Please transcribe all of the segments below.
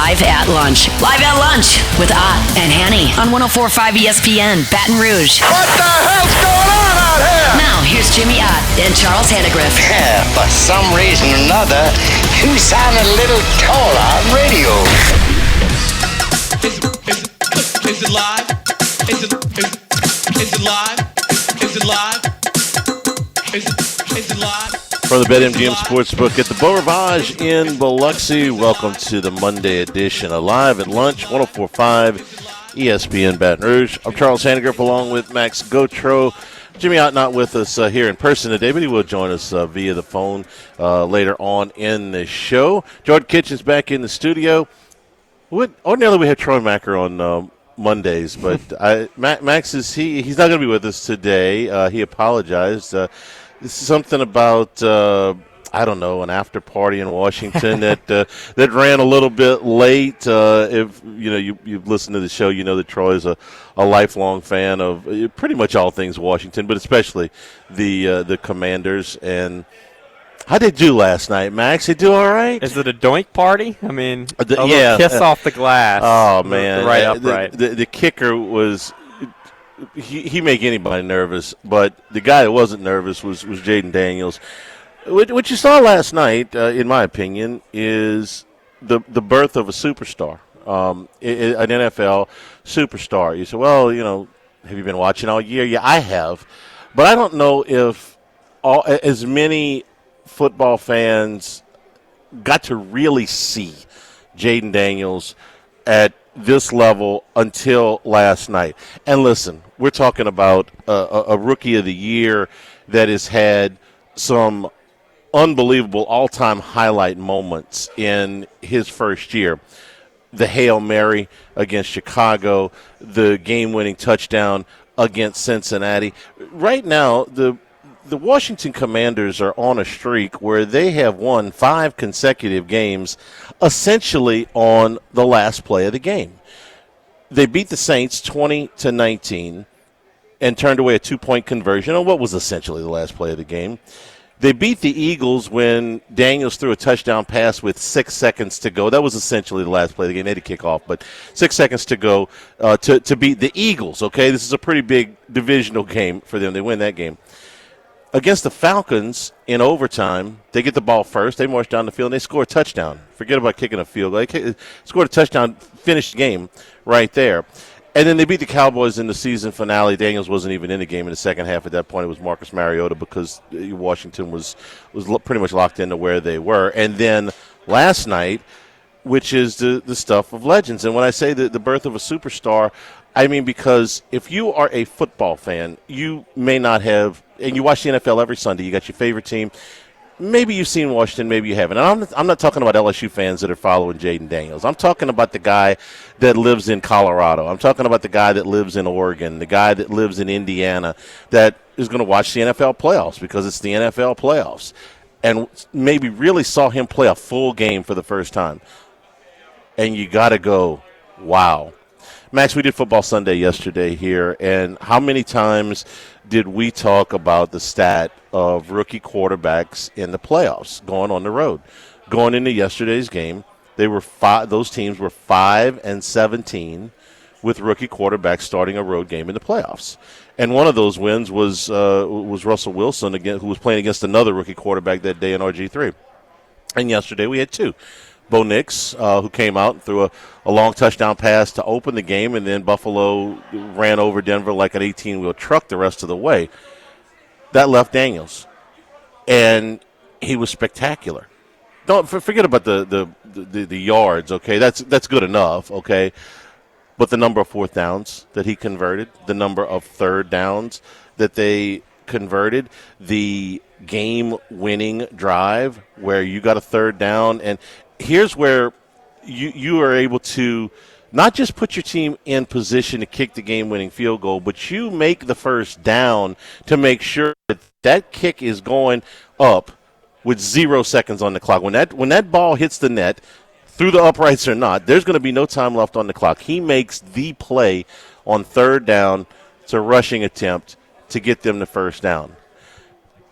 Live at Lunch. Live at Lunch with Ott and Hanny on 104.5 ESPN, Baton Rouge. What the hell's going on out here? Now, here's Jimmy Ott and Charles Hannegriff. Yeah, for some reason or another, you sound a little taller on radio. Is it live? Is it live? Is it live? Is it live? From the BetMGM Sportsbook at the Beau Rivage in Biloxi, welcome to the Monday edition of Live at Lunch, 104.5 ESPN Baton Rouge. I'm Charles Hannegriff along with Max Gautreaux. Jimmy Ott not with us here in person today, but he will join us via the phone later on in the show. Jordan Kitchen's back in the studio. Ordinarily we have Troy Macker on Mondays, but Max he's not going to be with us today. He apologized. This is something about I don't know, an after party in Washington that ran a little bit late. If you've listened to the show, you know that Troy is a lifelong fan of pretty much all things Washington, but especially the Commanders. And how'd they do last night, Max? They do all right? Is it a doink party? I mean, yeah, kiss off the glass. Oh man, right upright. The kicker was. He make anybody nervous, but the guy that wasn't nervous was Jaden Daniels. What you saw last night, in my opinion, is the birth of a superstar, an NFL superstar. You say, well, have you been watching all year? Yeah, I have, but I don't know if as many football fans got to really see Jaden Daniels at this level until last night. And listen, we're talking about a rookie of the year that has had some unbelievable all-time highlight moments in his first year. The Hail Mary against Chicago, the game-winning touchdown against Cincinnati. Right now, the Washington Commanders are on a streak where they have won 5 consecutive games essentially on the last play of the game. They beat the Saints 20-19 and turned away a 2-point conversion on what was essentially the last play of the game. They beat the Eagles when Daniels threw a touchdown pass with 6 seconds to go. That was essentially the last play of the game. They had to kick off, but 6 seconds to go to beat the Eagles, okay? This is a pretty big divisional game for them. They win that game. Against the Falcons in overtime, they get the ball first. They march down the field, and they score a touchdown. Forget about kicking a field goal. They scored a touchdown, finished the game right there. And then they beat the Cowboys in the season finale. Daniels wasn't even in the game in the second half. At that point, it was Marcus Mariota because Washington was pretty much locked into where they were. And then last night, which is the stuff of legends. And when I say the birth of a superstar, I mean because if you are a football fan, you may not have – and you watch the NFL every Sunday. You got your favorite team. Maybe you've seen Washington, maybe you haven't. And I'm not talking about LSU fans that are following Jaden Daniels. I'm talking about the guy that lives in Colorado. I'm talking about the guy that lives in Oregon, the guy that lives in Indiana that is going to watch the NFL playoffs because it's the NFL playoffs and maybe really saw him play a full game for the first time. And you got to go, wow. Max, we did Football Sunday yesterday here, and how many times did we talk about the stat of rookie quarterbacks in the playoffs going on the road? Going into yesterday's game, those teams were 5-17 with rookie quarterbacks starting a road game in the playoffs. And one of those wins was Russell Wilson, again, who was playing against another rookie quarterback that day in RG3. And yesterday we had 2. Bo Nix, who came out and threw a long touchdown pass to open the game, and then Buffalo ran over Denver like an 18-wheel truck the rest of the way. That left Daniels, and he was spectacular. Don't forget about the yards, okay? That's good enough, okay? But the number of fourth downs that he converted, the number of third downs that they converted, the game-winning drive where you got a third down, and here's where you are able to not just put your team in position to kick the game-winning field goal, but you make the first down to make sure that kick is going up with 0 seconds on the clock. When that ball hits the net, through the uprights or not, there's going to be no time left on the clock. He makes the play on third down. It's a rushing attempt to get them the first down.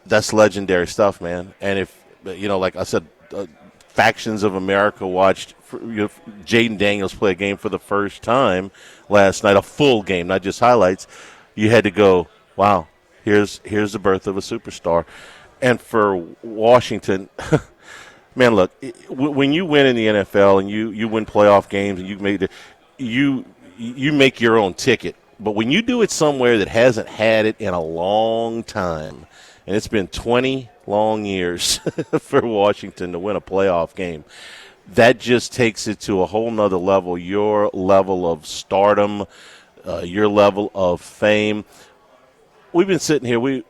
That's legendary stuff, man. And if, like I said, factions of America watched Jaden Daniels play a game for the first time last night, a full game, not just highlights, you had to go, wow, here's the birth of a superstar. And for Washington, man, look, when you win in the NFL and you win playoff games and you make your own ticket. But when you do it somewhere that hasn't had it in a long time, and it's been 20 long years for Washington to win a playoff game, that just takes it to a whole nother level, your level of stardom, your level of fame. We've been sitting here. We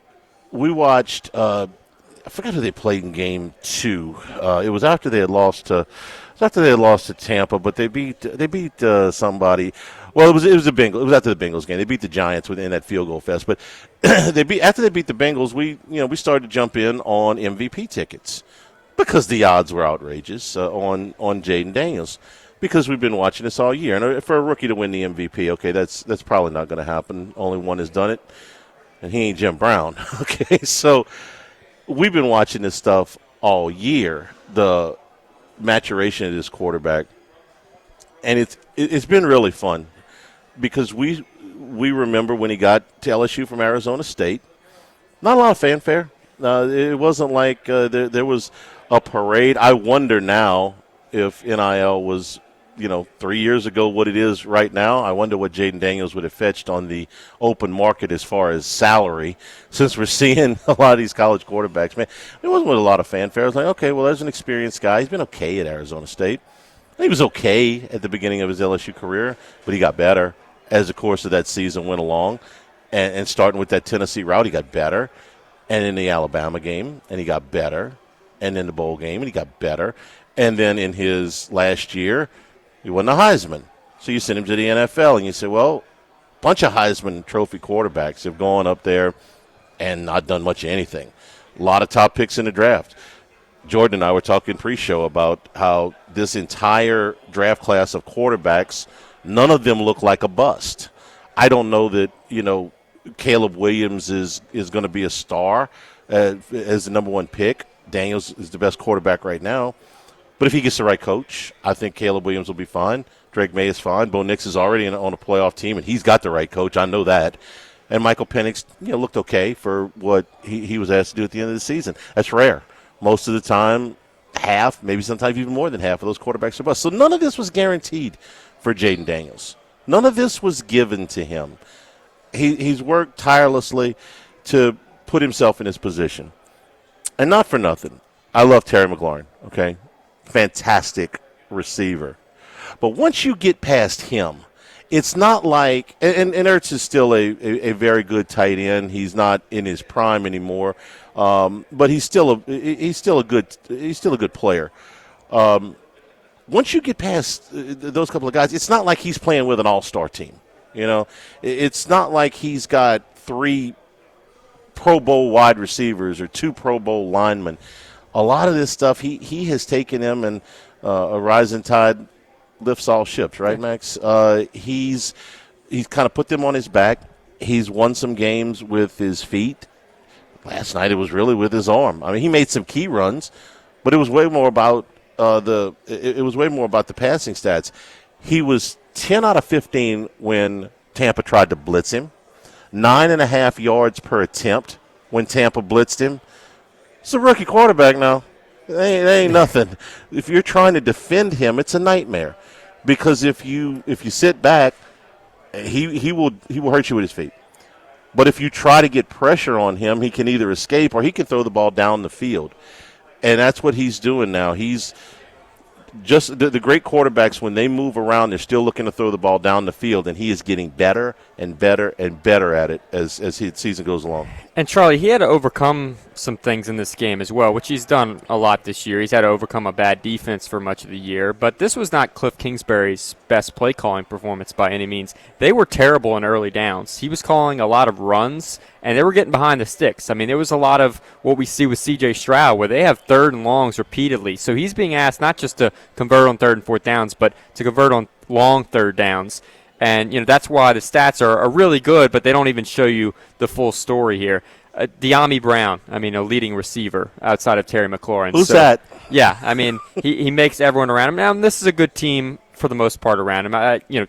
watched I forgot who they played in game 2. It was after they had lost to Tampa, but they beat somebody. Well, it was the Bengals. It was after the Bengals game. They beat the Giants within that field goal fest. But after they beat the Bengals, we started to jump in on MVP tickets because the odds were outrageous on Jaden Daniels, because we've been watching this all year. And for a rookie to win the MVP, okay, that's probably not going to happen. Only one has done it, and he ain't Jim Brown. Okay, so we've been watching this stuff all year, the maturation of this quarterback, and it's been really fun because we remember when he got to LSU from Arizona State. Not a lot of fanfare. It wasn't like there was a parade. I wonder now if NIL was, 3 years ago what it is right now. I wonder what Jaden Daniels would have fetched on the open market as far as salary, since we're seeing a lot of these college quarterbacks. Man, it wasn't with a lot of fanfare. I was like, okay, well, there's an experienced guy. He's been okay at Arizona State. He was okay at the beginning of his LSU career, but he got better as the course of that season went along. And starting with that Tennessee route, he got better. And in the Alabama game, and he got better. And in the bowl game, and he got better. And then in his last year, he won the Heisman. So you send him to the NFL, and you say, well, a bunch of Heisman Trophy quarterbacks have gone up there and not done much of anything. A lot of top picks in the draft. Jordan and I were talking pre-show about how this entire draft class of quarterbacks, none of them look like a bust. I don't know that, Caleb Williams is going to be a star as the number one pick. Daniels is the best quarterback right now. But if he gets the right coach, I think Caleb Williams will be fine. Drake May is fine. Bo Nix is already on a playoff team, and he's got the right coach. I know that. And Michael Penix, looked okay for what he was asked to do at the end of the season. That's rare. Most of the time, half, maybe sometimes even more than half of those quarterbacks are bust. So none of this was guaranteed for Jaden Daniels. None of this was given to him. He's worked tirelessly to put himself in his position. And not for nothing. I love Terry McLaurin, okay? Fantastic receiver. But once you get past him, it's not like – and Ertz is still a very good tight end. He's not in his prime anymore. But he's still a good player. Once you get past those couple of guys, it's not like he's playing with an all-star team. It's not like he's got 3 Pro Bowl wide receivers or 2 Pro Bowl linemen. A lot of this stuff, he has taken them, and a rising tide lifts all ships, right, Max? He's kind of put them on his back. He's won some games with his feet. Last night it was really with his arm. I mean, he made some key runs, but it was way more about the passing stats. He was 10 out of 15 when Tampa tried to blitz him. 9.5 yards per attempt when Tampa blitzed him. It's a rookie quarterback now. They ain't nothing. If you're trying to defend him, it's a nightmare, because if you sit back, he will hurt you with his feet. But if you try to get pressure on him, he can either escape or he can throw the ball down the field. And that's what he's doing now. He's just the great quarterbacks, when they move around, they're still looking to throw the ball down the field, and he is getting better and better and better at it as the season goes along. And, Charlie, he had to overcome some things in this game as well, which he's done a lot this year. He's had to overcome a bad defense for much of the year, but this was not Cliff Kingsbury's best play-calling performance by any means. They were terrible in early downs. He was calling a lot of runs, and they were getting behind the sticks. I mean, there was a lot of what we see with C.J. Stroud, where they have 3rd and longs repeatedly. So he's being asked not just to convert on 3rd and 4th downs, but to convert on long 3rd downs. And, that's why the stats are really good, but they don't even show you the full story here. De'Ami Brown, I mean, a leading receiver outside of Terry McLaurin. Who's that? Yeah, I mean, he makes everyone around him. Now, this is a good team for the most part around him.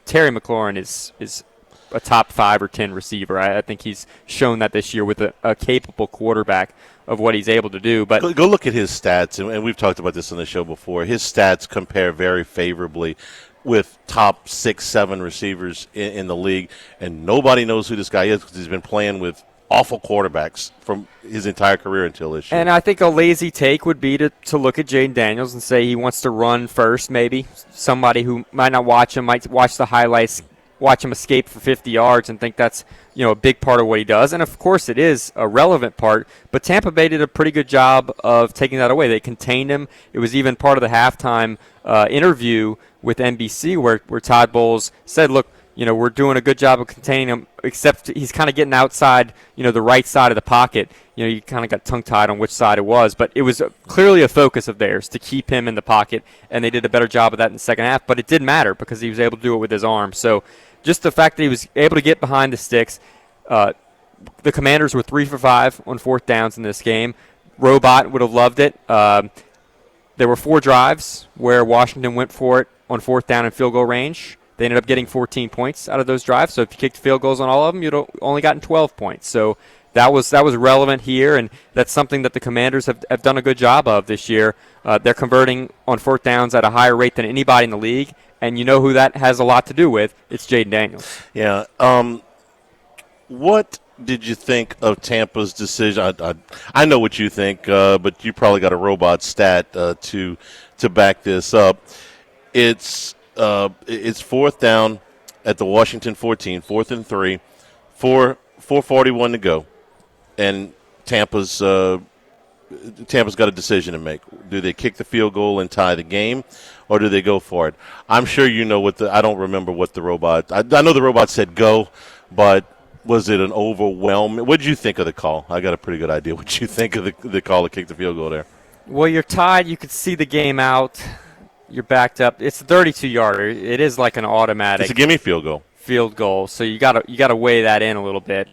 Terry McLaurin is a top 5 or 10 receiver. I think he's shown that this year with a capable quarterback of what he's able to do. But go look at his stats, and we've talked about this on the show before. His stats compare very favorably with top 6, 7 receivers in the league, and nobody knows who this guy is because he's been playing with awful quarterbacks from his entire career until this year. And I think a lazy take would be to look at Jaden Daniels and say he wants to run first, maybe. Somebody who might not watch him, might watch the highlights, watch him escape for 50 yards and think that's a big part of what he does. And, of course, it is a relevant part. But Tampa Bay did a pretty good job of taking that away. They contained him. It was even part of the halftime interview with NBC where Todd Bowles said, look, we're doing a good job of containing him, except he's kind of getting outside, the right side of the pocket. You kind of got tongue-tied on which side it was, but it was clearly a focus of theirs to keep him in the pocket, and they did a better job of that in the second half, but it didn't matter because he was able to do it with his arm. So just the fact that he was able to get behind the sticks, the Commanders were 3 for 5 on 4th downs in this game. Robot would have loved it. There were 4 drives where Washington went for it on 4th down and field goal range. They ended up getting 14 points out of those drives. So if you kicked field goals on all of them, you'd only gotten 12 points. So that was relevant here, and that's something that the Commanders have done a good job of this year. They're converting on 4th downs at a higher rate than anybody in the league, and you know who that has a lot to do with? It's Jaden Daniels. Yeah. What did you think of Tampa's decision? I know what you think, but you probably got a robot stat to back this up. It's 4th down at the Washington 14, 4th and 3, 4:41 to go, and Tampa's got a decision to make. Do they kick the field goal and tie the game, or do they go for it? I'm sure you know I don't remember what the robot. I know the robot said go, but was it an overwhelming? What did you think of the call? I got a pretty good idea what you think of the call to kick the field goal there. Well, you're tied. You could see the game out. You're backed up. It's a 32-yarder. It is like an automatic. It's a gimme field goal. Field goal. So you gotta weigh that in a little bit.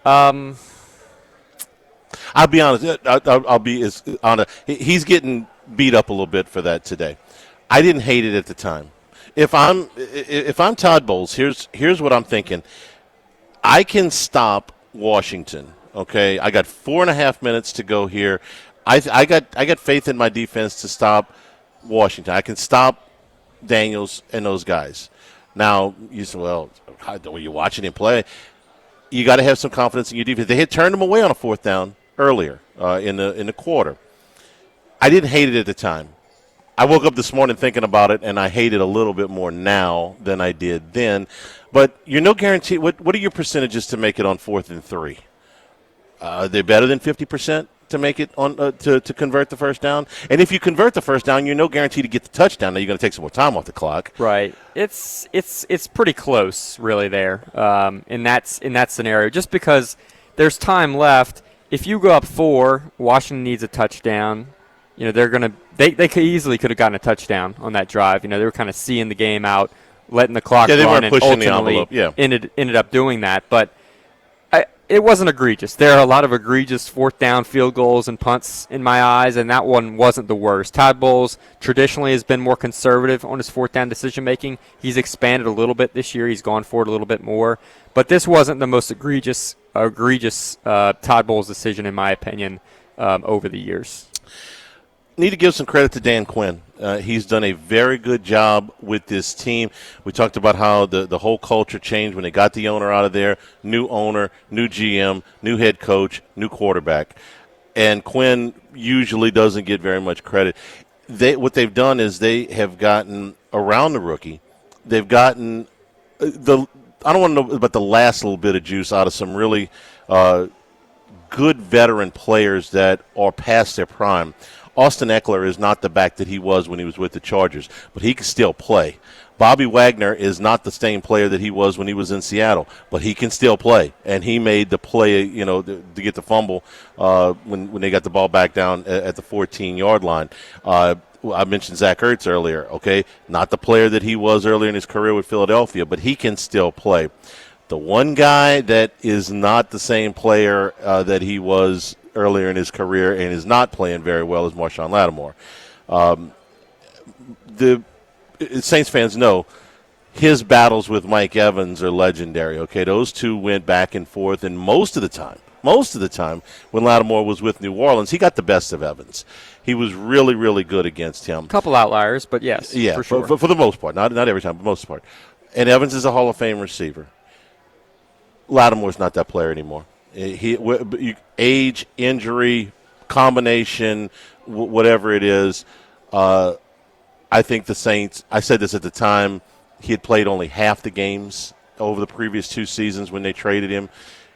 I'll be honest. I'll be as honest. He's getting beat up a little bit for that today. I didn't hate it at the time. If I'm Todd Bowles, here's what I'm thinking. I can stop Washington. Okay, I got 4.5 minutes to go here. I got faith in my defense to stop Washington. I can stop Daniels and those guys. Now, you say, well, were you watching him play? You got to have some confidence in your defense. They had turned him away on a 4th down earlier in the quarter. I didn't hate it at the time. I woke up this morning thinking about it, and I hate it a little bit more now than I did then. But you're no guarantee. What are your percentages to make it on 4th and 3? Are they better than 50%? To make it on to convert the first down, and if you convert the first down, you're no guarantee to get the touchdown. Now you're going to take some more time off the clock. Right. It's pretty close, really. There in that scenario, just because there's time left. If you go up 4, Washington needs a touchdown. They could have gotten a touchdown on that drive. They were kind of seeing the game out, letting the clock run, and ultimately ended up doing that, but. It wasn't egregious. There are a lot of egregious 4th down field goals and punts in my eyes, and that one wasn't the worst. Todd Bowles traditionally has been more conservative on his 4th down decision-making. He's expanded a little bit this year. He's gone for it a little bit more. But this wasn't the most egregious Todd Bowles decision, in my opinion, over the years. Need to give some credit to Dan Quinn. He's done a very good job with this team. We talked about how the whole culture changed when they got the owner out of there. New owner, new GM, new head coach, new quarterback. And Quinn usually doesn't get very much credit. What they've done is they have gotten around the rookie. They've gotten I don't want to know about the last little bit of juice out of some really good veteran players that are past their prime. Austin Eckler is not the back that he was when he was with the Chargers, but he can still play. Bobby Wagner is not the same player that he was when he was in Seattle, but he can still play. And he made the play, to get the fumble when they got the ball back down at the 14-yard line. I mentioned Zach Ertz earlier, okay? Not the player that he was earlier in his career with Philadelphia, but he can still play. The one guy that is not the same player that he was earlier in his career and is not playing very well is Marshawn Lattimore. The Saints fans know his battles with Mike Evans are legendary. Okay, those two went back and forth, and most of the time when Lattimore was with New Orleans, he got the best of Evans. He was really, really good against him. A couple outliers, but yes, yeah, for sure. For the most part, not every time, but most part. And Evans is a Hall of Fame receiver. Lattimore's not that player anymore. Age, injury, combination, whatever it is. I think the Saints, I said this at the time, he had played only half the games over the previous 2 seasons when they traded him.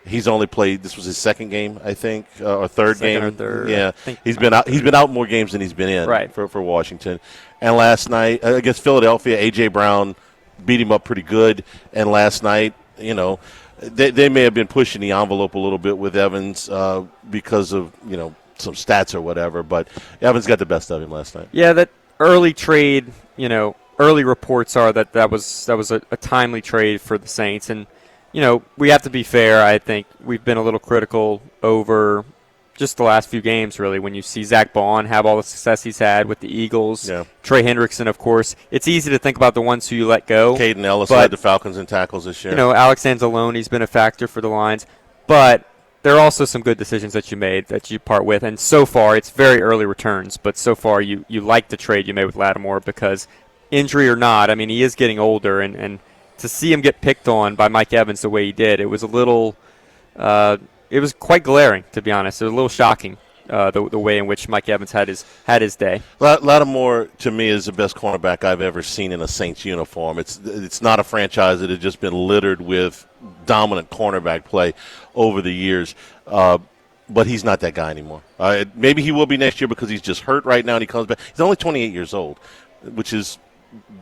He's only played, this was his second game, I think, or third Second game. or third. Yeah, he's been out more games than he's been in right. for Washington. And last night against Philadelphia, A.J. Brown beat him up pretty good. And last night, they may have been pushing the envelope a little bit with Evans because of, some stats or whatever. But Evans got the best of him last night. Yeah, that early trade, early reports are that was a timely trade for the Saints. And, we have to be fair. I think we've been a little critical over just the last few games, really, when you see Zach Bond have all the success he's had with the Eagles. Yeah. Trey Hendrickson, of course. It's easy to think about the ones who you let go. Caden Ellis led the Falcons in tackles this year. Alex Anzalone's been a factor for the Lions. But there are also some good decisions that you made that you part with. And so far, it's very early returns. But so far, you like the trade you made with Lattimore because injury or not, he is getting older. And to see him get picked on by Mike Evans the way he did, it was a little it was quite glaring, to be honest. It was a little shocking, the way in which Mike Evans had his day. Lattimore, to me, is the best cornerback I've ever seen in a Saints uniform. It's not a franchise that has just been littered with dominant cornerback play over the years. But he's not that guy anymore. Maybe he will be next year because he's just hurt right now and he comes back. He's only 28 years old, which is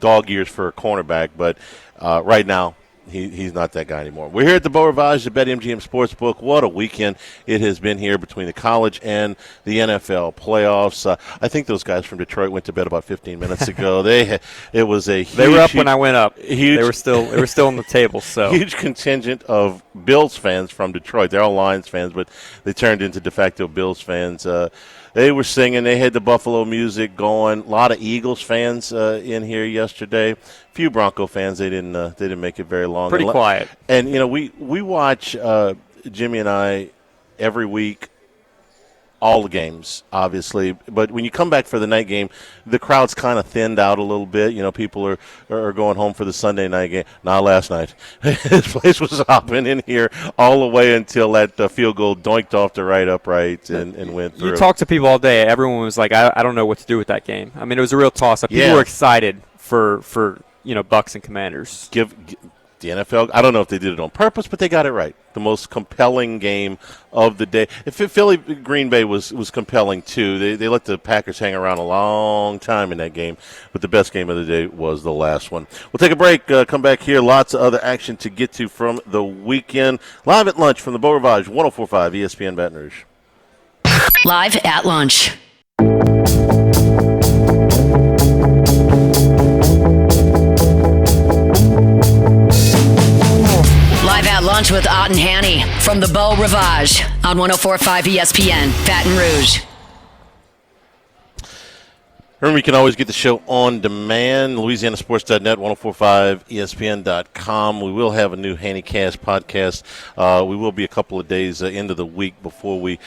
dog years for a cornerback. But right now, he's not that guy anymore. We're here at the Beau Rivage, the BetMGM Sportsbook. What a weekend it has been here between the college and the NFL playoffs. I think those guys from Detroit went to bed about 15 minutes ago. It was a huge, they were up when I went up. Huge, they were still on the table. So huge contingent of Bills fans from Detroit. They're all Lions fans, but they turned into de facto Bills fans. They were singing. They had the Buffalo music going. A lot of Eagles fans in here yesterday. Few Bronco fans. They didn't make it very long. Pretty quiet. And we watch Jimmy and I every week. All the games, obviously, but when you come back for the night game, the crowd's kind of thinned out a little bit. People are going home for the Sunday night game. Not last night. This place was hopping in here all the way until that field goal doinked off the right upright and went through. You talk to people all day. Everyone was like, I don't know what to do with that game. It was a real toss-up. People were excited for Bucks and Commanders. Give the NFL, I don't know if they did it on purpose, but they got it right. The most compelling game of the day. If Philly Green Bay was compelling too. They let the Packers hang around a long time in that game, but the best game of the day was the last one. We'll take a break, come back here. Lots of other action to get to from the weekend. Live at lunch from the Beau Rivage, 104.5 ESPN Baton Rouge. Live at lunch. Live at lunch with Ott and Hanny from the Beau Rivage on 104.5 ESPN, Baton Rouge. Remember, you can always get the show on demand, LouisianaSports.net, 104.5 ESPN.com. We will have a new HannyCast podcast. We will be a couple of days into the week before we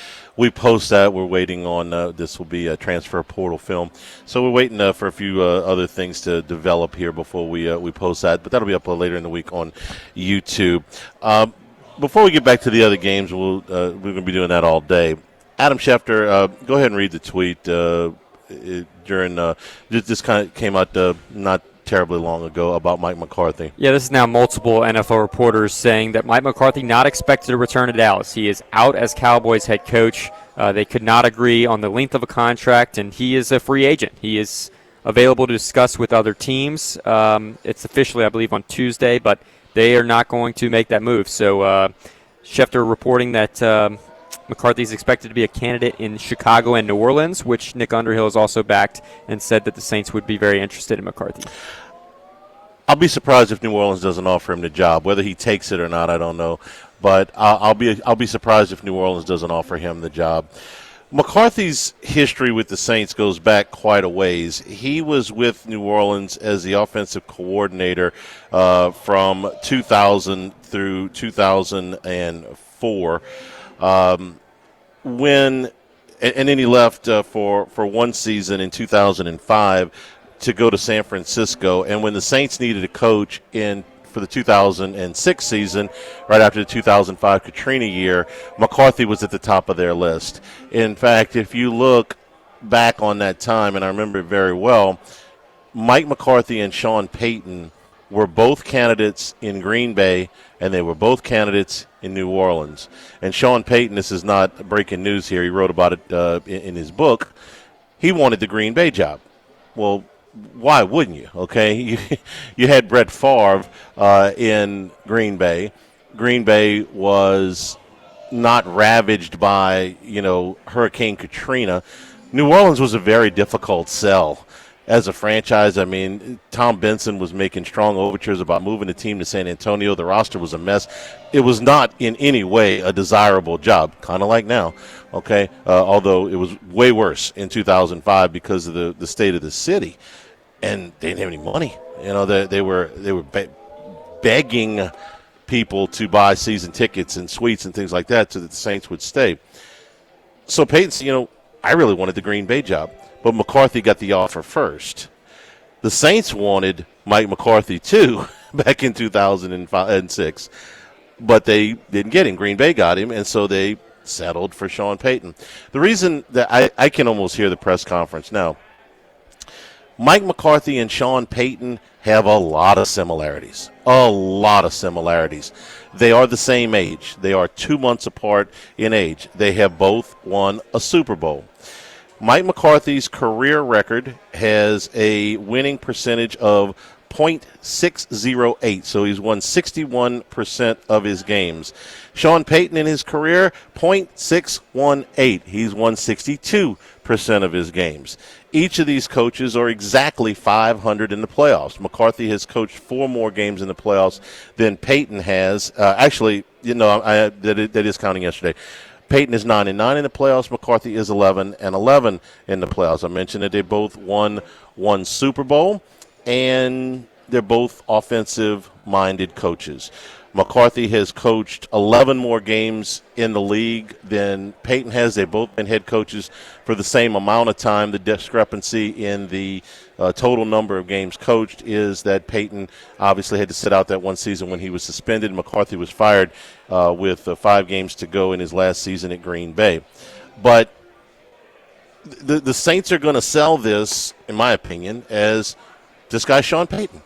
post that. We're waiting on this will be a transfer portal film. So we're waiting for a few other things to develop here before we post that. But that'll be up later in the week on YouTube. Before we get back to the other games, we're going to be doing that all day. Adam Schefter, go ahead and read the tweet. This kind of came out not terribly long ago about Mike McCarthy. Yeah, this is now multiple NFL reporters saying that Mike McCarthy not expected to return to Dallas. He is out as Cowboys head coach. They could not agree on the length of a contract, and he is a free agent. He is available to discuss with other teams. It's officially, I believe, on Tuesday, but they are not going to make that move. So Schefter reporting that McCarthy is expected to be a candidate in Chicago and New Orleans, which Nick Underhill has also backed and said that the Saints would be very interested in McCarthy. I'll be surprised if New Orleans doesn't offer him the job. Whether he takes it or not, I don't know. But I'll be surprised if New Orleans doesn't offer him the job. McCarthy's history with the Saints goes back quite a ways. He was with New Orleans as the offensive coordinator from 2000 through 2004. And then he left for one season in 2005 to go to San Francisco. And when the Saints needed a coach for the 2006 season, right after the 2005 Katrina year, McCarthy was at the top of their list. In fact, if you look back on that time, and I remember it very well, Mike McCarthy and Sean Payton were both candidates in Green Bay, and they were both candidates in New Orleans. And Sean Payton, this is not breaking news here, he wrote about it in his book, he wanted the Green Bay job. Well, why wouldn't you? Okay, you had Brett Favre in Green Bay. Green Bay was not ravaged by Hurricane Katrina. New Orleans was a very difficult sell as a franchise. I mean, Tom Benson was making strong overtures about moving the team to San Antonio. The roster was a mess. It was not in any way a desirable job, kind of like now. Okay, although it was way worse in 2005 because of the state of the city. And they didn't have any money. They were begging people to buy season tickets and suites and things like that so that the Saints would stay. So Peyton said, I really wanted the Green Bay job, but McCarthy got the offer first. The Saints wanted Mike McCarthy too back in 2006, but they didn't get him. Green Bay got him, and so they settled for Sean Payton. The reason that I can almost hear the press conference now. Mike McCarthy and Sean Payton have a lot of similarities. A lot of similarities. They are the same age. They are 2 months apart in age. They have both won a Super Bowl. Mike McCarthy's career record has a winning percentage of .608, so he's won 61% of his games. Sean Payton in his career, .618. He's won 62% of his games. Each of these coaches are exactly 500 in the playoffs. McCarthy has coached 4 more games in the playoffs than Payton has. That is counting yesterday. Payton is 9-9 in the playoffs. McCarthy is 11-11 in the playoffs. I mentioned that they both won one Super Bowl, and they're both offensive-minded coaches. McCarthy has coached 11 more games in the league than Payton has. They've both been head coaches for the same amount of time. The discrepancy in the total number of games coached is that Payton obviously had to sit out that one season when he was suspended. McCarthy was fired with 5 games to go in his last season at Green Bay. But the Saints are going to sell this, in my opinion, as this guy Sean Payton.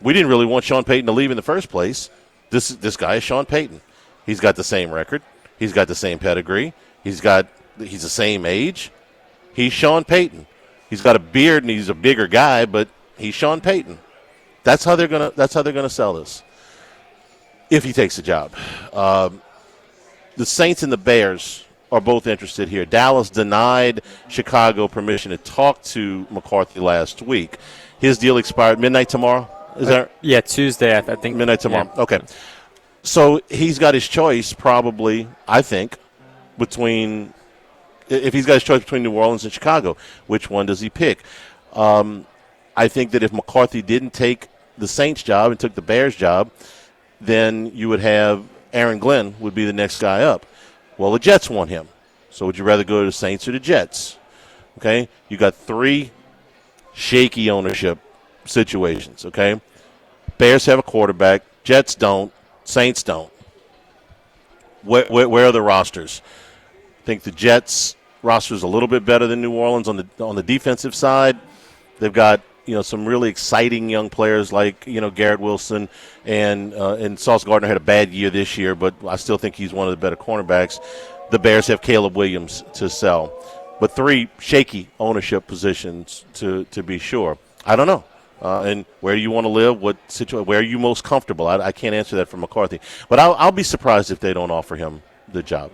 We didn't really want Sean Payton to leave in the first place. This guy is Sean Payton. He's got the same record. He's got the same pedigree. He's the same age. He's Sean Payton. He's got a beard and he's a bigger guy, but he's Sean Payton. That's how they're gonna sell this. If he takes the job. The Saints and the Bears are both interested here. Dallas denied Chicago permission to talk to McCarthy last week. His deal expired midnight tomorrow. Is that? Yeah, Tuesday, I think. Midnight tomorrow. Yeah. Okay. So he's got his choice probably, I think, between – if he's got his choice between New Orleans and Chicago, which one does he pick? I think that if McCarthy didn't take the Saints job and took the Bears job, then you would have Aaron Glenn would be the next guy up. Well, the Jets want him. So would you rather go to the Saints or the Jets? Okay? You got 3 shaky ownership situations, okay? Bears have a quarterback. Jets don't. Saints don't. Where are the rosters? I think the Jets roster is a little bit better than New Orleans on the defensive side. They've got some really exciting young players like Garrett Wilson and Sauce Gardner had a bad year this year, but I still think he's one of the better cornerbacks. The Bears have Caleb Williams to sell, but 3 shaky ownership positions to be sure. I don't know. And where you want to live, where are you most comfortable? I can't answer that for McCarthy. But I'll be surprised if they don't offer him the job.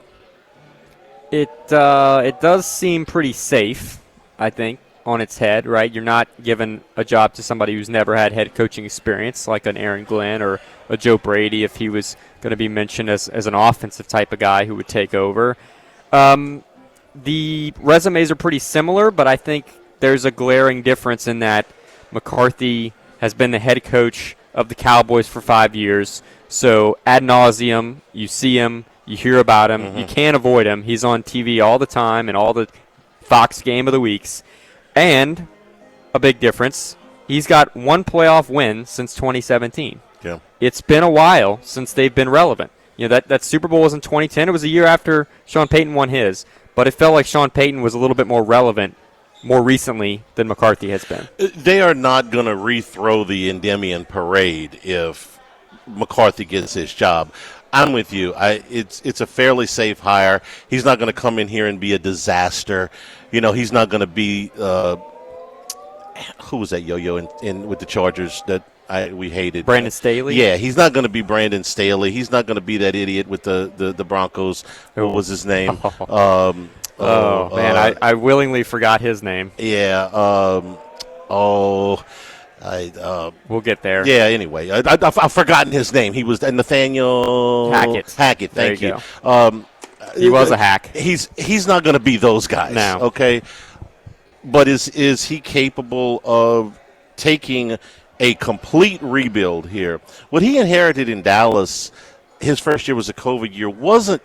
It does seem pretty safe, I think, on its head, right? You're not giving a job to somebody who's never had head coaching experience, like an Aaron Glenn or a Joe Brady, if he was going to be mentioned as an offensive type of guy who would take over. The resumes are pretty similar, but I think there's a glaring difference in that McCarthy has been the head coach of the Cowboys for 5 years. So ad nauseum, you see him, you hear about him, you can't avoid him. He's on TV all the time and all the Fox Game of the Weeks. And a big difference, he's got one playoff win since 2017. Yeah. It's been a while since they've been relevant. You know, that Super Bowl was in 2010. It was a year after Sean Payton won his. But it felt like Sean Payton was a little bit more relevant more recently than McCarthy has been. They are not going to rethrow the Endymion parade if McCarthy gets his job. I'm with you. It's a fairly safe hire. He's not going to come in here and be a disaster. You know, he's not going to be who was that yo-yo in with the Chargers that we hated? Brandon Staley? Yeah, he's not going to be Brandon Staley. He's not going to be that idiot with the Broncos. What was his name? Man, I willingly forgot his name. Yeah. We'll get there. Yeah. Anyway, I've forgotten his name. He was Nathaniel Hackett. Hackett. Thank There you. you He was a hack. He's not going to be those guys. No. Okay. But is he capable of taking a complete rebuild here? What he inherited in Dallas, his first year was a COVID year, wasn't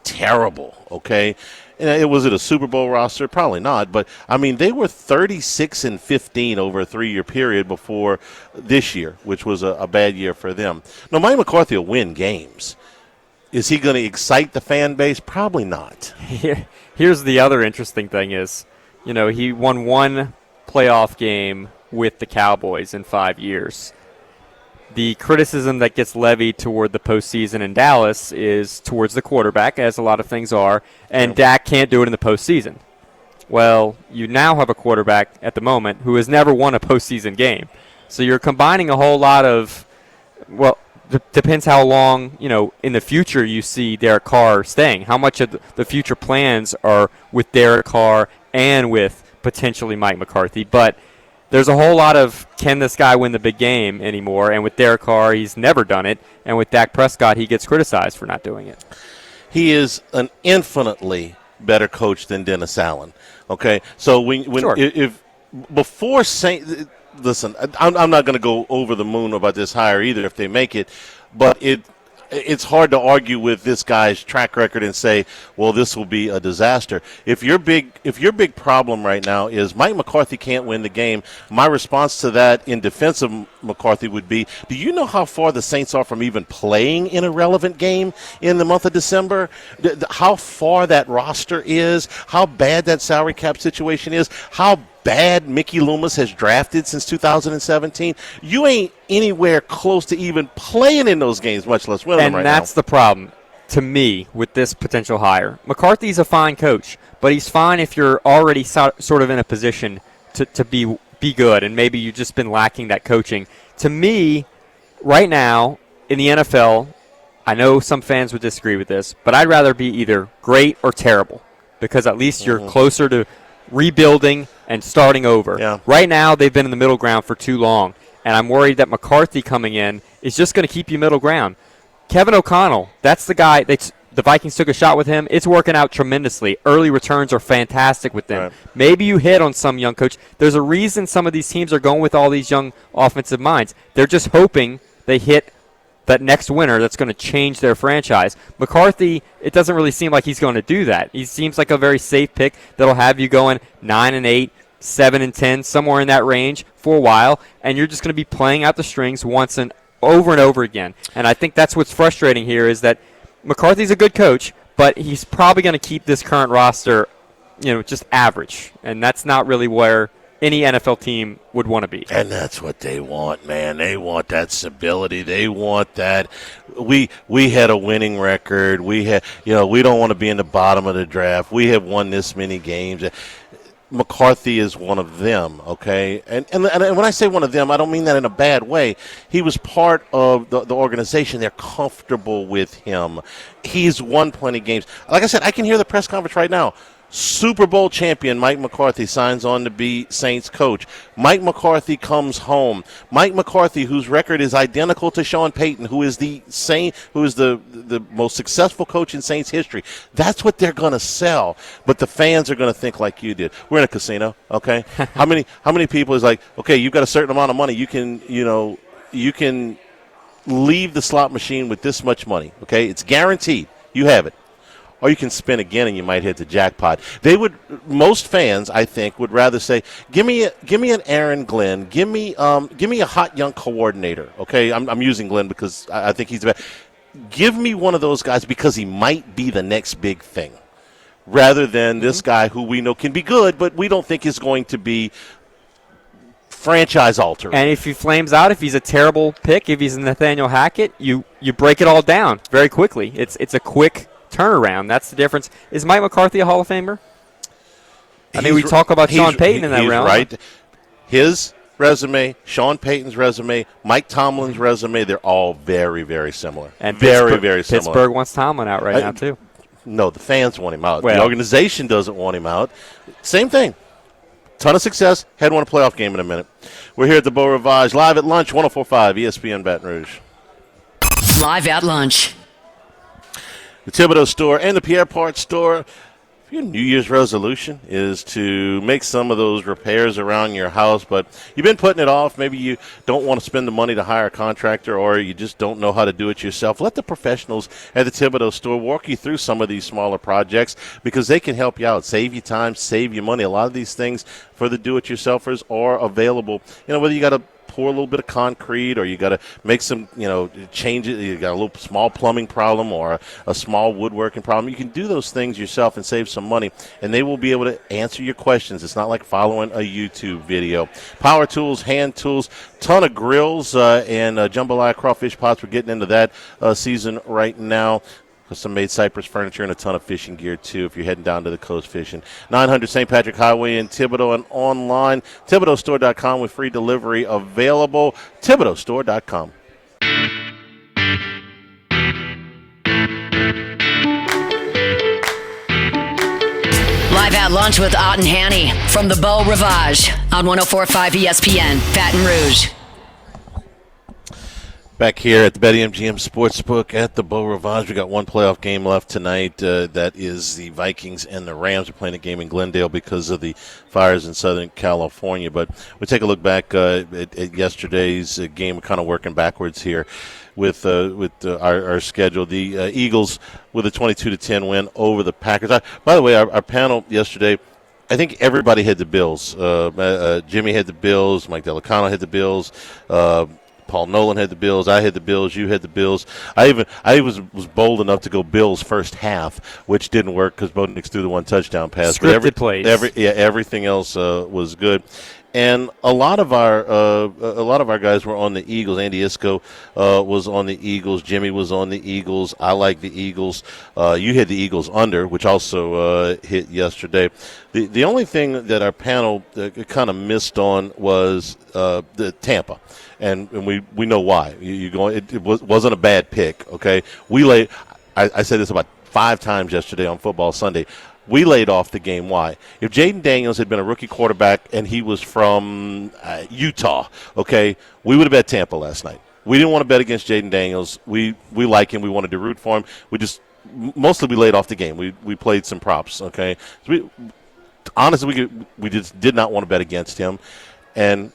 terrible. Okay. And was it a Super Bowl roster? Probably not. But, I mean, they were 36-15 over a 3-year period before this year, which was a bad year for them. Now, Mike McCarthy will win games. Is he going to excite the fan base? Probably not. Here's the other interesting thing is, you know, he won one playoff game with the Cowboys in 5 years. The criticism that gets levied toward the postseason in Dallas is towards the quarterback, as a lot of things are, and Dak can't do it in the postseason. Well, you now have a quarterback at the moment who has never won a postseason game. So you're combining a whole lot of, well, depends how long, you know, in the future you see Derek Carr staying. How much of the future plans are with Derek Carr and with potentially Mike McCarthy. But there's a whole lot of, can this guy win the big game anymore? And with Derek Carr, he's never done it. And with Dak Prescott, he gets criticized for not doing it. He is an infinitely better coach than Dennis Allen. Okay, so if before saying, listen, I'm not going to go over the moon about this hire either if they make it, but it's hard to argue with this guy's track record and say, well, this will be a disaster. If your big problem right now is Mike McCarthy can't win the game, my response to that in defense of McCarthy would be, do you know how far the Saints are from even playing in a relevant game in the month of December? How far that roster is, how bad that salary cap situation is, how bad Mickey Loomis has drafted since 2017. You ain't anywhere close to even playing in those games, much less winning them right now. And that's the problem, to me, with this potential hire. McCarthy's a fine coach, but he's fine if you're already sort of in a position to be good, and maybe you've just been lacking that coaching. To me, right now, in the NFL, I know some fans would disagree with this, but I'd rather be either great or terrible, because at least you're closer to rebuilding and starting over. Yeah. Right now, they've been in the middle ground for too long, and I'm worried that McCarthy coming in is just going to keep you middle ground. Kevin O'Connell, that's the guy. The Vikings took a shot with him. It's working out tremendously. Early returns are fantastic with them. Right. Maybe you hit on some young coach. There's a reason some of these teams are going with all these young offensive minds. They're just hoping they hit that next winner that's going to change their franchise. McCarthy, it doesn't really seem like he's going to do that. He seems like a very safe pick that'll have you going 9-8, 7-10, somewhere in that range for a while, and you're just going to be playing out the strings once and over again. And I think that's what's frustrating here is that McCarthy's a good coach, but he's probably going to keep this current roster, you know, just average, and that's not really where any NFL team would want to be. And that's what they want, man. They want that stability. They want that. We had a winning record. We don't want to be in the bottom of the draft. We have won this many games. McCarthy is one of them, okay? And when I say one of them, I don't mean that in a bad way. He was part of the organization. They're comfortable with him. He's won plenty of games. Like I said, I can hear the press conference right now. Super Bowl champion Mike McCarthy signs on to be Saints coach. Mike McCarthy comes home. Mike McCarthy, whose record is identical to Sean Payton, who is the most successful coach in Saints history. That's what they're going to sell. But the fans are going to think like you did. We're in a casino, okay? How many people is like, okay, you've got a certain amount of money. You can leave the slot machine with this much money, okay? It's guaranteed. You have it. Or you can spin again and you might hit the jackpot. Most fans, I think, would rather say, give me an Aaron Glenn, give me a hot young coordinator. Okay, I'm using Glenn because I think he's the best. Give me one of those guys because he might be the next big thing, rather than this guy who we know can be good, but we don't think is going to be franchise altering. And if he flames out, if he's a terrible pick, if he's Nathaniel Hackett, you break it all down very quickly. It's a quick turnaround. That's the difference. Is Mike McCarthy a Hall of Famer? We talk about Sean Payton in that realm. Right. His resume, Sean Payton's resume, Mike Tomlin's resume, they're all very, very similar. And very similar. Pittsburgh wants Tomlin out now, too. No, the fans want him out. Well, the organization doesn't want him out. Same thing. Ton of success. Had won a playoff game in a minute. We're here at the Beau Rivage, live at lunch, 104.5 ESPN Baton Rouge. Live at lunch. The Thibodeau store and the Pierre Part store. Your New Year's resolution is to make some of those repairs around your house, but you've been putting it off. Maybe you don't want to spend the money to hire a contractor, or you just don't know how to do it yourself. Let the professionals at the Thibodeau store walk you through some of these smaller projects because they can help you out, save you time, save you money. A lot of these things for the do-it-yourselfers are available. Whether you got to pour a little bit of concrete, or you got to make some, change it. You got a little small plumbing problem or a small woodworking problem. You can do those things yourself and save some money, and they will be able to answer your questions. It's not like following a YouTube video. Power tools, hand tools, ton of grills and jambalaya crawfish pots. We're getting into that season right now. Some made Cypress furniture and a ton of fishing gear, too, if you're heading down to the coast fishing. 900 St. Patrick Highway in Thibodaux, and online, ThibodeauStore.com with free delivery available. ThibodeauStore.com. Live at lunch with Ott and Hanny from the Beau Rivage on 104.5 ESPN, Baton Rouge. Back here at the BetMGM Sportsbook at the Beau Rivage. We got one playoff game left tonight. That is the Vikings and the Rams are playing a game in Glendale because of the fires in Southern California. But we take a look back at yesterday's game. We're kind of working backwards here with our schedule. The Eagles with a 22-10 win over the Packers. By the way, our panel yesterday, I think everybody had the Bills. Jimmy had the Bills. Mike Delicano had the Bills. Paul Nolan had the Bills. I had the Bills. You had the Bills. I was bold enough to go Bills first half, which didn't work because Bo Nix threw the one touchdown pass. Scripted plays. Everything else was good. And a lot of our guys were on the Eagles. Andy Isco was on the Eagles. Jimmy was on the Eagles. I like the Eagles. You had the Eagles under, which also hit yesterday. The only thing that our panel kind of missed on was the Tampa, and we know why. It wasn't a bad pick. Okay, I said this about 5 times yesterday on Football Sunday. We laid off the game. Why? If Jaden Daniels had been a rookie quarterback and he was from Utah, okay, we would have bet Tampa last night. We didn't want to bet against Jaden Daniels. We like him. We wanted to root for him. We laid off the game. We played some props, okay. So honestly, we just did not want to bet against him, and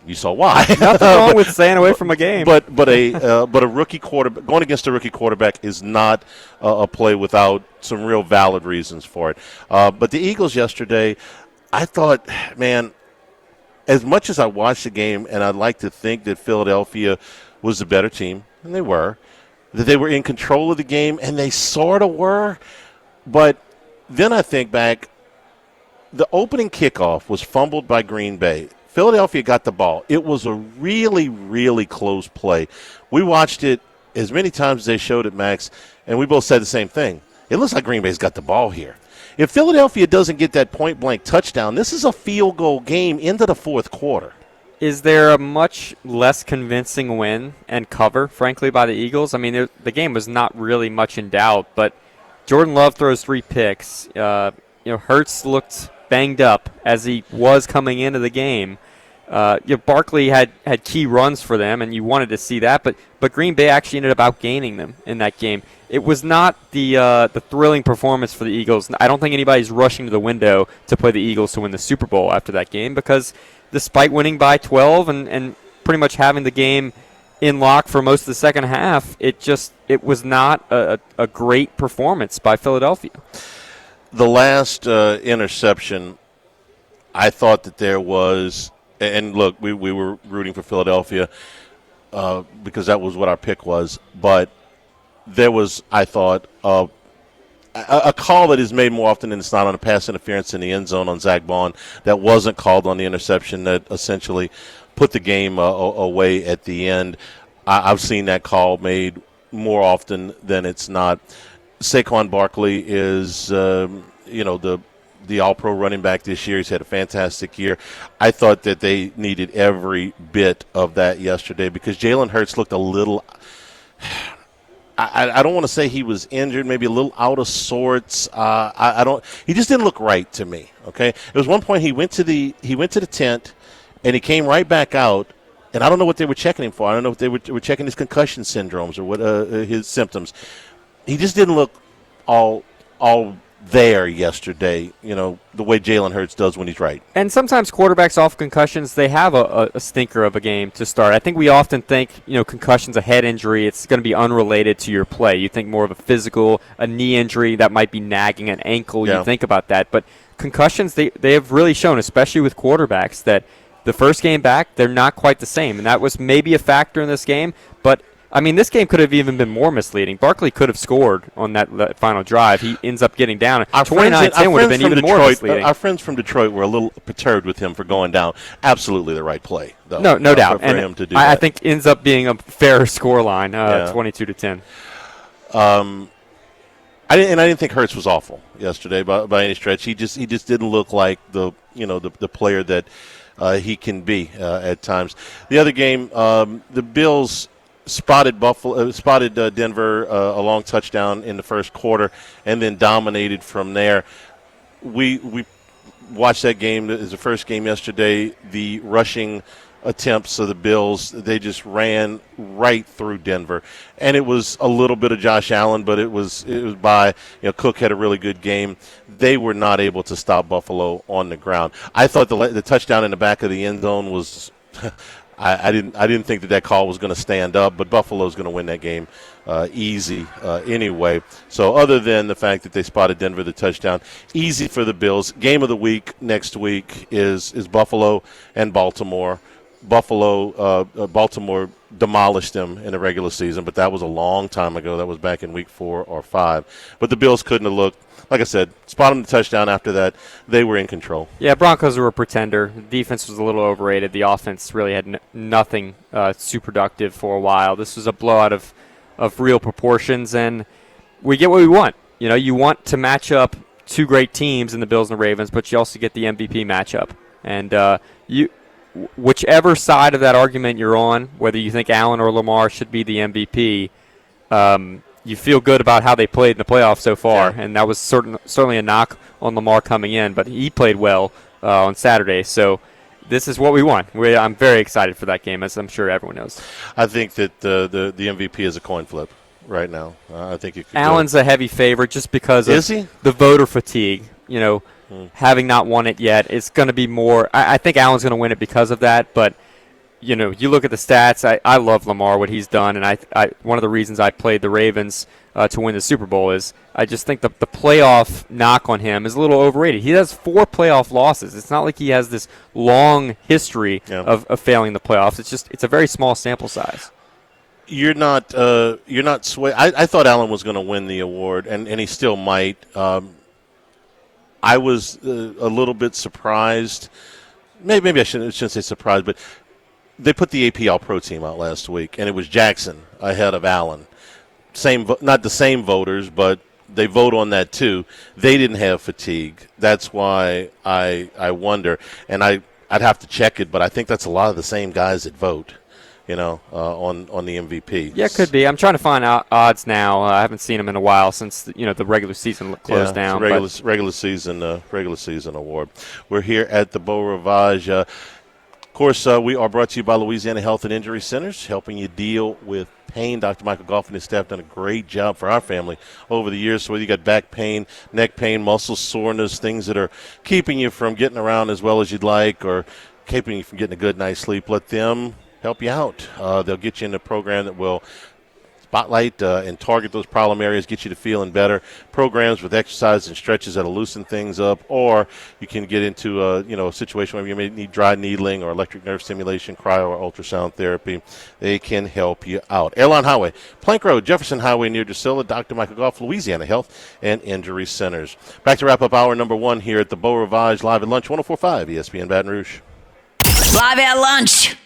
you saw why. Nothing wrong with staying away from a game. But a rookie quarterback, going against a rookie quarterback is not a play without some real valid reasons for it. But the Eagles yesterday, I thought, man, as much as I watched the game, and I'd like to think that Philadelphia was the better team, and they were, that they were in control of the game, and they sort of were. But then I think back, the opening kickoff was fumbled by Green Bay. Philadelphia got the ball. It was a really, really close play. We watched it as many times as they showed it, Max, and we both said the same thing. It looks like Green Bay's got the ball here. If Philadelphia doesn't get that point-blank touchdown, this is a field goal game into the fourth quarter. Is there a much less convincing win and cover, frankly, by the Eagles? I mean, the game was not really much in doubt, but Jordan Love throws 3 picks. Hurts looked banged up as he was coming into the game. Barkley had key runs for them, and you wanted to see that, but Green Bay actually ended up outgaining them in that game. It was not the thrilling performance for the Eagles. I don't think anybody's rushing to the window to play the Eagles to win the Super Bowl after that game, because despite winning by 12 and pretty much having the game in lock for most of the second half, it was not a great performance by Philadelphia. The last interception, I thought that there was, and look, we were rooting for Philadelphia because that was what our pick was, but there was, I thought, a call that is made more often than it's not on a pass interference in the end zone on Zach Bond that wasn't called on the interception that essentially put the game away at the end. I've seen that call made more often than it's not. Saquon Barkley is, the all-pro running back this year. He's had a fantastic year. I thought that they needed every bit of that yesterday because Jalen Hurts looked a little I don't want to say he was injured, maybe a little out of sorts. He just didn't look right to me, okay? There was one point he went to the tent and he came right back out, and I don't know what they were checking him for. I don't know if they were checking his concussion syndromes or what his symptoms. He just didn't look all there yesterday, the way Jalen Hurts does when he's right. And sometimes quarterbacks off concussions, they have a stinker of a game to start. I think we often think, concussion's a head injury. It's going to be unrelated to your play. You think more of a physical, a knee injury that might be nagging an ankle. Yeah. You think about that. But concussions, they have really shown, especially with quarterbacks, that the first game back, they're not quite the same. And that was maybe a factor in this game. But this game could have even been more misleading. Barkley could have scored on that final drive. He ends up getting down. 29-10 would have been even more misleading. Our friends from Detroit were a little perturbed with him for going down. Absolutely the right play, though. No doubt. For him to do I that. think ends up being a fair scoreline, 22-10. I didn't think Hurts was awful yesterday by any stretch. He just didn't look like the player that he can be at times. The other game, the Bills spotted Denver a long touchdown in the first quarter, and then dominated from there. We watched that game as the first game yesterday. The rushing attempts of the Bills, they just ran right through Denver, and it was a little bit of Josh Allen, but it was by Cook had a really good game. They were not able to stop Buffalo on the ground. I thought the touchdown in the back of the end zone was. I didn't think that call was going to stand up, but Buffalo's going to win that game easy anyway. So other than the fact that they spotted Denver the touchdown, easy for the Bills. Game of the week next week is Buffalo and Baltimore. Baltimore demolished them in the regular season, but that was a long time ago. That was back in week 4 or 5. But the Bills couldn't have looked. Like I said, spot them the touchdown after that. They were in control. Yeah, Broncos were a pretender. The defense was a little overrated. The offense really had nothing super productive for a while. This was a blowout of real proportions, and we get what we want. You want to match up two great teams in the Bills and the Ravens, but you also get the MVP matchup. And whichever side of that argument you're on, whether you think Allen or Lamar should be the MVP, you feel good about how they played in the playoffs so far, and that was certainly a knock on Lamar coming in, but he played well on Saturday. So this is what we want. I'm very excited for that game, as I'm sure everyone knows. I think that the MVP is a coin flip right now. I think it could Allen's a heavy favorite just because of the voter fatigue. Having not won it yet, it's going to be more. I think Allen's going to win it because of that, but you look at the stats. I love Lamar, what he's done, and I one of the reasons I played the Ravens to win the Super Bowl is I just think the playoff knock on him is a little overrated. He has 4 playoff losses. It's not like he has this long history of failing the playoffs. It's a very small sample size. You're not sway. I thought Allen was going to win the award, and he still might. I was a little bit surprised. Maybe I shouldn't say surprised, but they put the AP All-Pro team out last week, and it was Jackson ahead of Allen. Not the same voters, but they vote on that too. They didn't have fatigue. That's why I wonder, and I'd have to check it, but I think that's a lot of the same guys that vote. on the MVP. Yeah, it could be. I'm trying to find out odds now. I haven't seen them in a while since the regular season closed down. It's a regular season award. We're here at the Beau Rivage. Of course, we are brought to you by Louisiana Health and Injury Centers, helping you deal with pain. Dr. Michael Goff and his staff done a great job for our family over the years. So whether you got back pain, neck pain, muscle soreness, things that are keeping you from getting around as well as you'd like, or keeping you from getting a good night's sleep, let them help you out. They'll get you in a program that will spotlight and target those problem areas, get you to feeling better. Programs with exercises and stretches that'll loosen things up, or you can get into a situation where you may need dry needling or electric nerve stimulation, cryo or ultrasound therapy. They can help you out. Airline Highway, Plank Road, Jefferson Highway near Drusilla, Dr. Michael Goff, Louisiana Health and Injury Centers. Back to wrap up hour number 1 here at the Beau Rivage, live at lunch, 104.5 ESPN Baton Rouge. Live at lunch.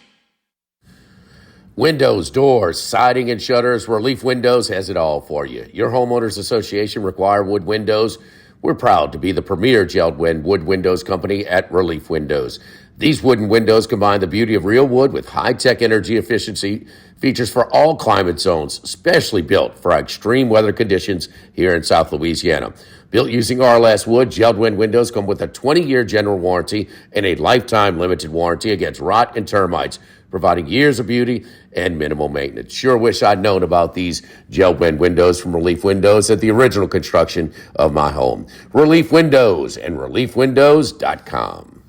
Windows, doors, siding, and shutters. Relief Windows has it all for you. Your homeowners association require wood windows. We're proud to be the premier gelled wood windows company at Relief Windows. These wooden windows combine the beauty of real wood with high-tech energy efficiency features for all climate zones, specially built for extreme weather conditions here in South Louisiana. Built using RLS wood, gelled windows come with a 20-year general warranty and a lifetime limited warranty against rot and termites, providing years of beauty and minimal maintenance. Sure wish I'd known about these gel windows from Relief Windows at the original construction of my home. Relief Windows and reliefwindows.com.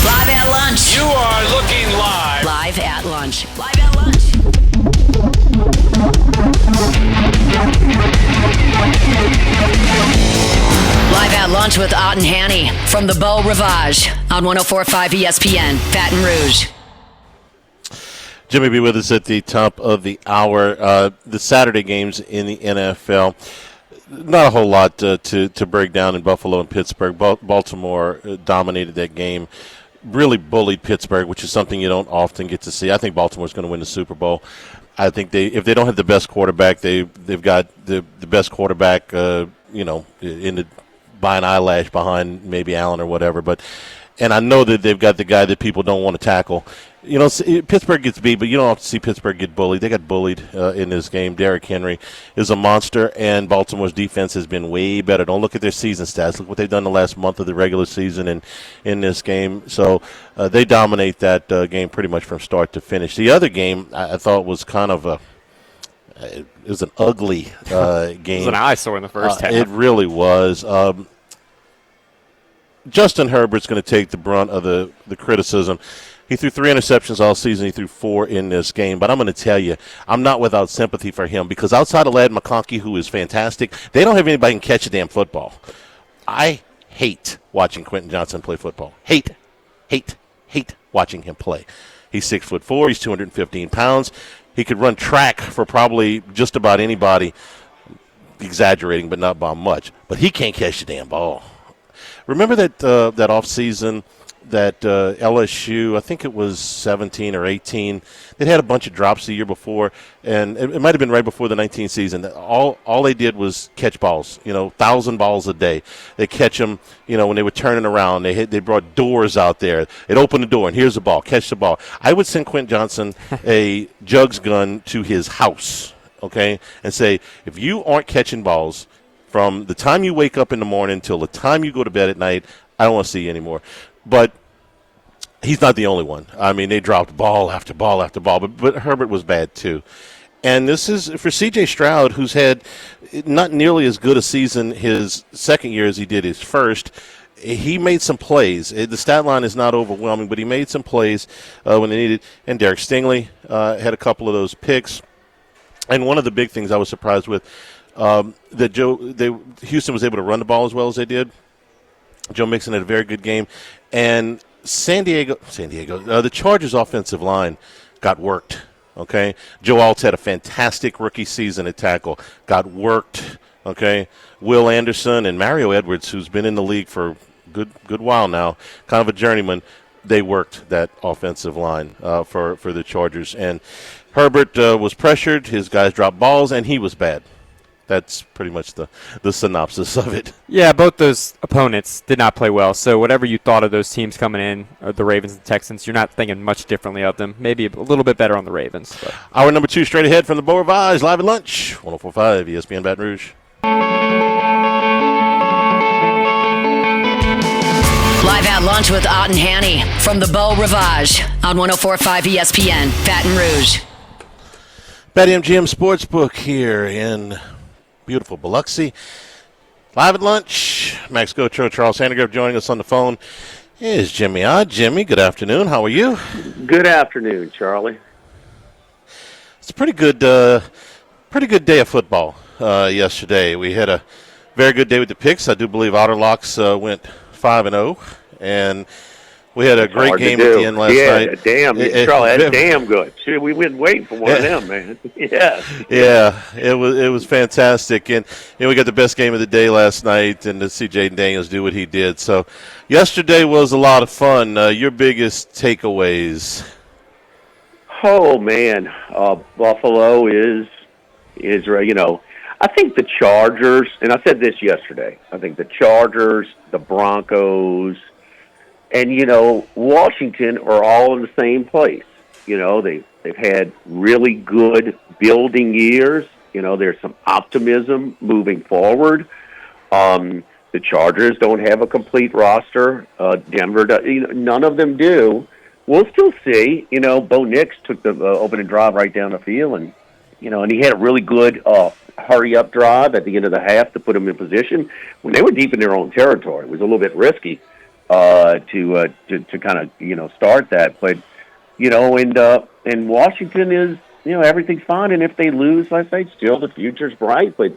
Live at lunch. You are looking live. Live at lunch. Live at lunch. Live at lunch with Ott and Hanny from the Beau Rivage on 104.5 ESPN, Baton Rouge. Jimmy be with us at the top of the hour. The Saturday games in the NFL, not a whole lot to break down in Buffalo and Pittsburgh. Baltimore dominated that game, really bullied Pittsburgh, which is something you don't often get to see. I think Baltimore's going to win the Super Bowl. I think if they don't have the best quarterback, they've got the best quarterback, by an eyelash behind maybe Allen or whatever. And I know that they've got the guy that people don't want to tackle. Pittsburgh gets beat, but you don't have to see Pittsburgh get bullied. They got bullied in this game. Derrick Henry is a monster, and Baltimore's defense has been way better. Don't look at their season stats. Look what they've done the last month of the regular season and in this game. So they dominate that game pretty much from start to finish. The other game I thought was kind of it was an ugly game. It was an eyesore in the first half. It really was. Justin Herbert's going to take the brunt of the criticism. He threw 3 interceptions all season. He threw 4 in this game. But I'm going to tell you, I'm not without sympathy for him because outside of Ladd McConkey, who is fantastic, they don't have anybody who can catch a damn football. I hate watching Quentin Johnson play football. Hate watching him play. He's 6'4". He's 215 pounds. He could run track for probably just about anybody, exaggerating, but not by much. But he can't catch the damn ball. Remember that offseason that LSU, I think it was 17 or 18, they had a bunch of drops the year before, and it might have been right before the 19th season. All they did was catch balls, 1,000 balls a day. They catch them, when they were turning around. They brought doors out there. They'd open the door, and here's the ball. Catch the ball. I would send Quentin Johnson a jugs gun to his house, okay, and say, if you aren't catching balls from the time you wake up in the morning till the time you go to bed at night, I don't want to see you anymore. But he's not the only one. I mean, they dropped ball after ball after ball, but Herbert was bad too. And this is for C.J. Stroud, who's had not nearly as good a season his second year as he did his first. He made some plays. The stat line is not overwhelming, but he made some plays when they needed. And Derek Stingley had a couple of those picks. And one of the big things I was surprised with, that Houston was able to run the ball as well as they did. Joe Mixon had a very good game. And the Chargers' offensive line got worked, okay? Joe Alt had a fantastic rookie season at tackle, got worked, okay? Will Anderson and Mario Edwards, who's been in the league for a good while now, kind of a journeyman, they worked that offensive line for the Chargers. And Herbert was pressured. His guys dropped balls, and he was bad. That's pretty much the synopsis of it. Yeah, both those opponents did not play well. So whatever you thought of those teams coming in, the Ravens and Texans, you're not thinking much differently of them. Maybe a little bit better on the Ravens. But. Hour number 2 straight ahead from the Beau Rivage, live at lunch, 104.5 ESPN Baton Rouge. Live at lunch with Ott and Hanny from the Beau Rivage on 104.5 ESPN Baton Rouge. BetMGM Sportsbook here in beautiful Biloxi. Live at lunch. Max Gotro, Charles Sandegrove joining us on the phone is Jimmy Ott. Jimmy, good afternoon. How are you? Good afternoon, Charlie. It's a pretty good day of football yesterday. We had a very good day with the picks. I do believe Otterlocks went 5-0, and we had a great game at the end last night. Charlie, that's damn good. Shoot, we've been waiting for one of them, man. Yeah, it was fantastic, and we got the best game of the day last night, and to see Jaden Daniels do what he did. So, yesterday was a lot of fun. Your biggest takeaways? Oh man, Buffalo is I think the Chargers, and I said this yesterday. I think the Chargers, the Broncos. And, Washington are all in the same place. They've had really good building years. There's some optimism moving forward. The Chargers don't have a complete roster. Denver does. None of them do. We'll still see. Bo Nix took the opening drive right down the field, and he had a really good hurry-up drive at the end of the half to put them in position. When they were deep in their own territory, it was a little bit risky. To kind of start that, but and Washington is everything's fine, and if they lose, I say still the future's bright. But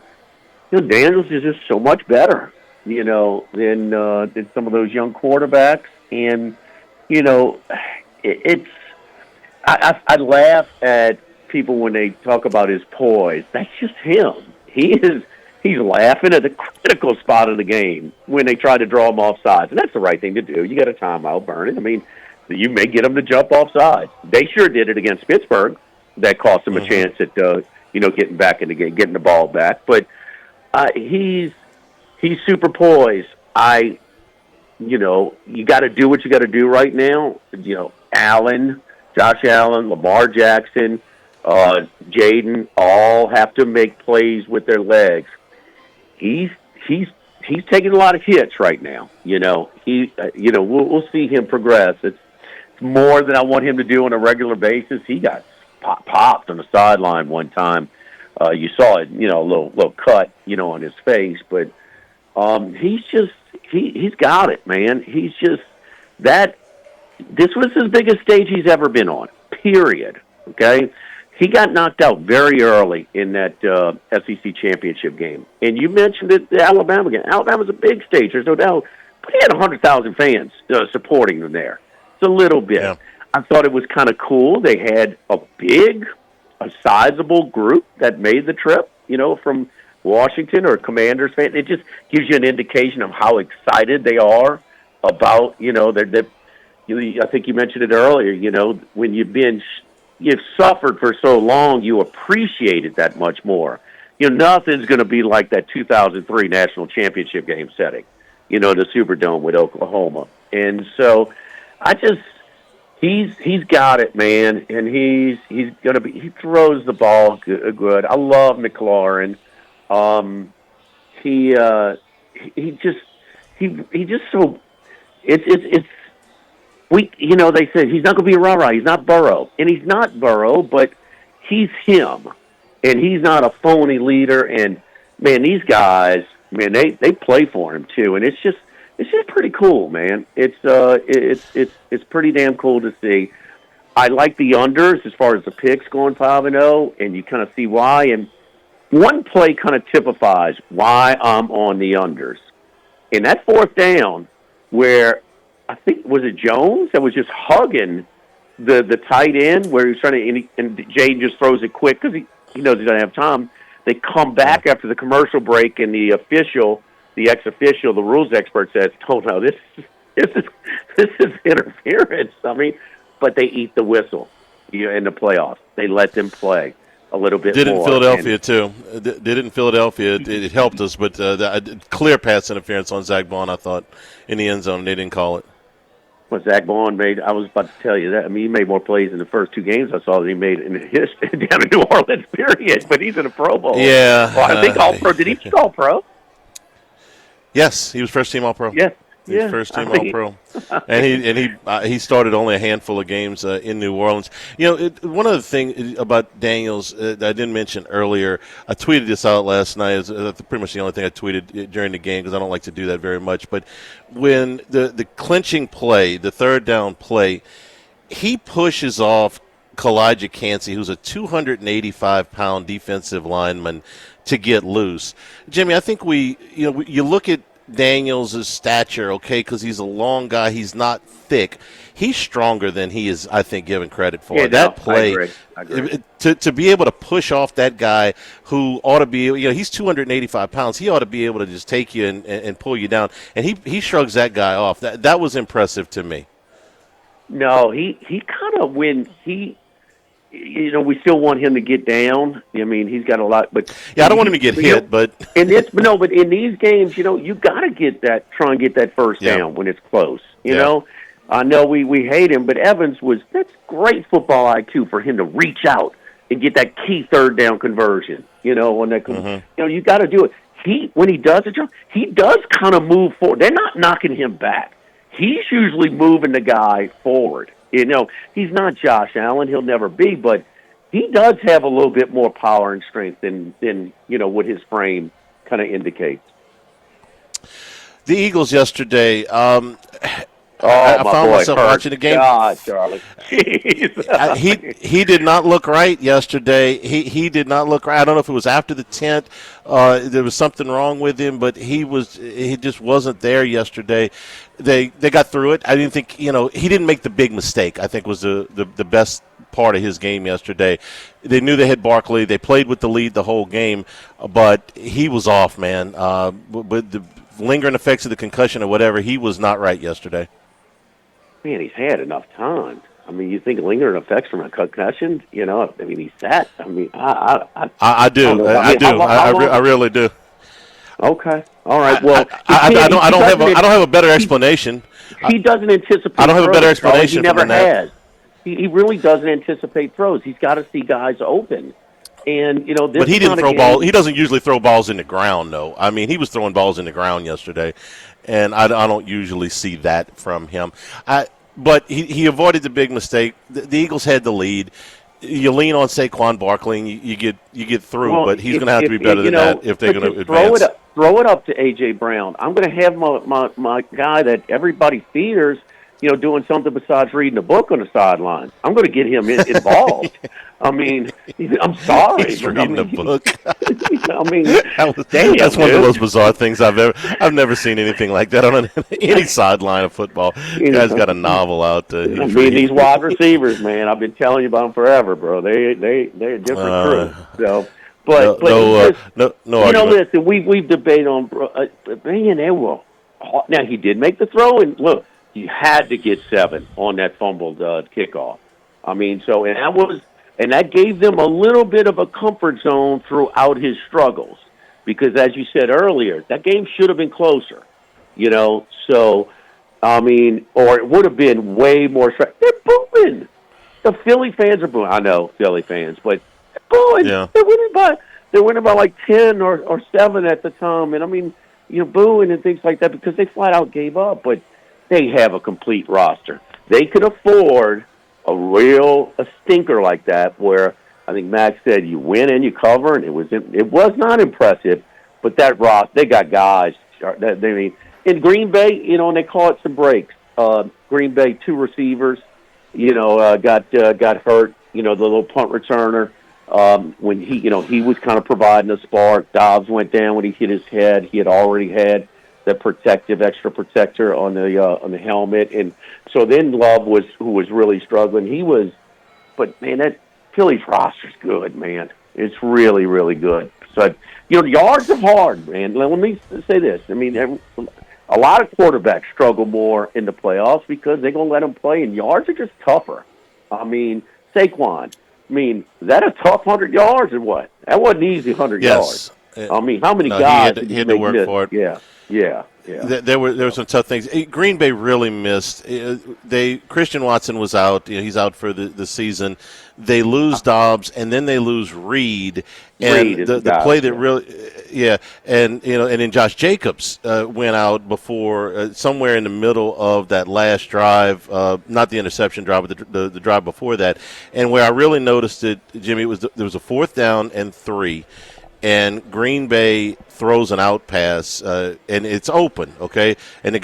Daniels is just so much better, than some of those young quarterbacks, and it's I laugh at people when they talk about his poise. That's just him. He's laughing at the critical spot of the game when they try to draw him off sides. And that's the right thing to do. You got a timeout burning. I mean, you may get him to jump off sides. They sure did it against Pittsburgh. That cost them a chance at, getting back in the game, getting the ball back. But he's super poised. You got to do what you got to do right now. Josh Allen, Lamar Jackson, Jaden all have to make plays with their legs. He's taking a lot of hits right now. We'll see him progress. It's more than I want him to do on a regular basis. He got popped on the sideline one time. You saw it, a little cut, on his face, but he's got it, man. He's just that. This was his biggest stage he's ever been on. Period. Okay. He got knocked out very early in that SEC championship game. And you mentioned it, the Alabama game. Alabama's a big stage, there's no doubt. But he had 100,000 fans supporting him there. It's a little bit. Yeah. I thought it was kind of cool. They had a sizable group that made the trip, from Washington or Commanders fans. It just gives you an indication of how excited they are about, I think you mentioned it earlier, when you've suffered for so long, you appreciate it that much more. Nothing's going to be like that 2003 national championship game setting, the Superdome with Oklahoma. And so he's got it, man. And he throws the ball good. I love McLaurin. He just so it's they said he's not going to be a rah-rah. He's not Burrow. And he's not Burrow, but he's him. And he's not a phony leader. And, man, these guys, man, they play for him, too. And it's just pretty cool, man. It's pretty damn cool to see. I like the unders as far as the picks going 5-0, and you kind of see why. And one play kind of typifies why I'm on the unders. And that fourth down where – I think, was it Jones that was just hugging the tight end where he was trying to, and Jaden just throws it quick because he knows he doesn't have time. They come back after the commercial break, and the ex-official, the rules expert says, "Oh no, this is interference." I mean, but they eat the whistle in the playoffs. They let them play. a little bit Did it more. in Philadelphia, too. Did it in Philadelphia. It helped us, but clear pass interference on Zach Bond, I thought, in the end zone. They didn't call it. Well, Zach Bond made, I was about to tell you that. I mean, he made more plays in the first 2 games I saw than he made in his down in New Orleans, period. But he's in a Pro Bowl. Yeah. Well, I think All-Pro. Did he all Pro? Yes, he was first-team All-Pro. Yes. He's Yeah, first team I mean- All-Pro, and he started only a handful of games in New Orleans. You know, one other thing about Daniels that I didn't mention earlier, I tweeted this out last night. It's pretty much the only thing I tweeted during the game because I don't like to do that very much. But when the clinching play, the third down play, he pushes off Kalijah Cansey, who's a 285-pound defensive lineman, to get loose. Jimmy, I think you look at Daniels' stature, okay, because he's a long guy. He's not thick. He's stronger than he is, I think, given credit for. Yeah, that no, play, I agree. To be able to push off that guy who ought to be, he's 285 pounds. He ought to be able to just take you and pull you down. And he shrugs that guy off. That was impressive to me. No, he kind of, when he, we still want him to get down. I mean, he's got a lot, but yeah, I don't want him to get hit, but but in these games, you got to try and get that first down when it's close. You know, I know we hate him, but that's great football IQ for him to reach out and get that key third down conversion. On that, you got to do it. When he does it, he does kind of move forward. They're not knocking him back. He's usually moving the guy forward. He's not Josh Allen. He'll never be, but he does have a little bit more power and strength than what his frame kind of indicates. The Eagles yesterday, I my found boy, myself Kurt. watching the game. God, Charlie. Jeez. He did not look right yesterday. He did not look right. I don't know if it was after the tent. There was something wrong with him, but he just wasn't there yesterday. They got through it. I didn't think he didn't make the big mistake. I think was the best part of his game yesterday. They knew they had Barkley. They played with the lead the whole game, but he was off, man. With the lingering effects of the concussion or whatever, he was not right yesterday. Man, he's had enough time. I mean, you think lingering effects from a concussion? He's sat. I mean, I do. I really do. Okay. All right. Well, I don't have a better explanation. He doesn't anticipate. I don't have a better explanation. He never than that. has. He really doesn't anticipate throws. He's got to see guys open. And this but he didn't throw game, balls. He doesn't usually throw balls in the ground, though. I mean, he was throwing balls in the ground yesterday, and I don't usually see that from him. But he avoided the big mistake. The Eagles had the lead. You lean on Saquon Barkley, and you get through. Well, but he's going to have to be better than that if they're going to advance. Throw it up to A.J. Brown. I'm going to have my guy that everybody fears, doing something besides reading a book on the sideline. I'm going to get him involved. I mean, I'm sorry. He's reading a book. I mean, that's one of the most bizarre things I've never seen anything like that on any sideline of football. The guy's got a novel out. These wide receivers, man, I've been telling you about them forever, bro. They're a different crew. So, but no argument. listen, we've debated on man. They were now. He did make the throw, and look, you had to get 7 on that fumbled kickoff. I mean, and that gave them a little bit of a comfort zone throughout his struggles. Because, as you said earlier, that game should have been closer. So, I mean, or it would have been way more. They're booing. The Philly fans are booing. I know, Philly fans, but they're booing. Yeah. They're winning by like 10 or 7 at the time. And, I mean, booing and things like that because they flat out gave up. But they have a complete roster. They could afford a stinker like that where I think Max said you win and you cover, and it was not impressive, but that they got guys. In Green Bay, and they call it some breaks. Green Bay 2 receivers, got hurt. The little punt returner when he was kind of providing a spark. Dobbs went down when he hit his head. He had already had the extra protector on the helmet, and so then Love who was really struggling. But man, that Philly's roster's good, man. It's really, really good. So yards are hard, man. Let me say this. I mean, a lot of quarterbacks struggle more in the playoffs because they're gonna let them play, and yards are just tougher. I mean, Saquon, I mean, is that a tough 100 yards or what? That wasn't easy 100 yards. I mean, how many guys he had to work miss? for it. Yeah. There were some tough things. Green Bay really missed. Christian Watson was out. He's out for the season. They lose Dobbs, and then they lose Reed. And the play that really, and then Josh Jacobs went out before somewhere in the middle of that last drive, not the interception drive, but the drive before that. And where I really noticed it, Jimmy, there was a 4th down and 3. And Green Bay throws an out pass, and it's open, okay? And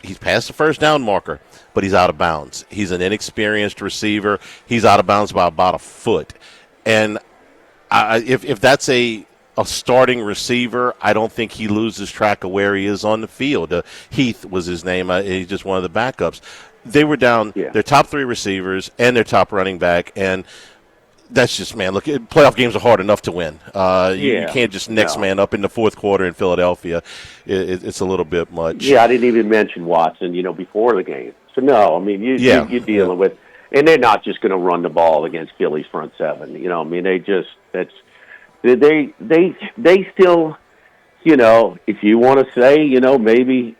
he's past the first down marker, but he's out of bounds. He's an inexperienced receiver. He's out of bounds by about a foot. And if that's a starting receiver, I don't think he loses track of where he is on the field. Heath was his name. He's just one of the backups. They were down their top 3 receivers and their top running back, and that's just, man, look, playoff games are hard enough to win. You can't just next man up in the 4th quarter in Philadelphia. It's a little bit much. Yeah, I didn't even mention Watson, before the game. So, no, I mean, you're dealing with – and they're not just going to run the ball against Philly's front 7. I mean, they still, if you want to say, maybe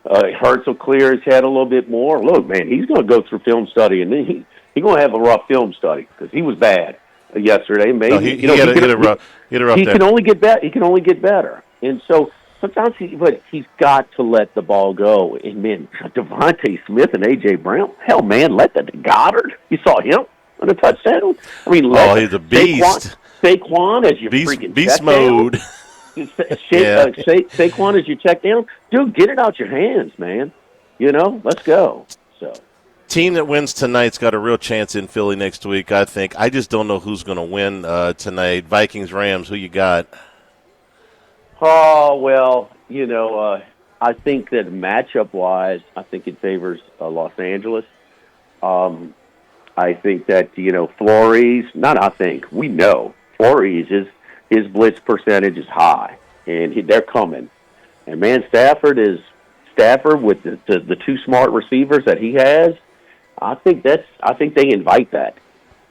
Hurts will clear his head a little bit more. Look, man, he's going to go through film study, and then he's going to have a rough film study because he was bad yesterday. Maybe he had a rough He can only get better. He can only get better, and so sometimes he's got to let the ball go. And man, Devontae Smith and AJ Brown, hell, man, let the Goddard. You saw him on the touchdown. I mean, he's a beast. Saquon as your freaking beast check mode. Down. Saquon as your check down. Dude, get it out your hands, man. Let's go. So. Team that wins tonight's got a real chance in Philly next week, I think. I just don't know who's going to win tonight. Vikings, Rams, who you got? Oh, well, I think that matchup-wise, I think it favors Los Angeles. I think that, Flores, we know, Flores, his blitz percentage is high, and they're coming. And, man, Stafford with the 2 smart receivers that he has, I think they invite that,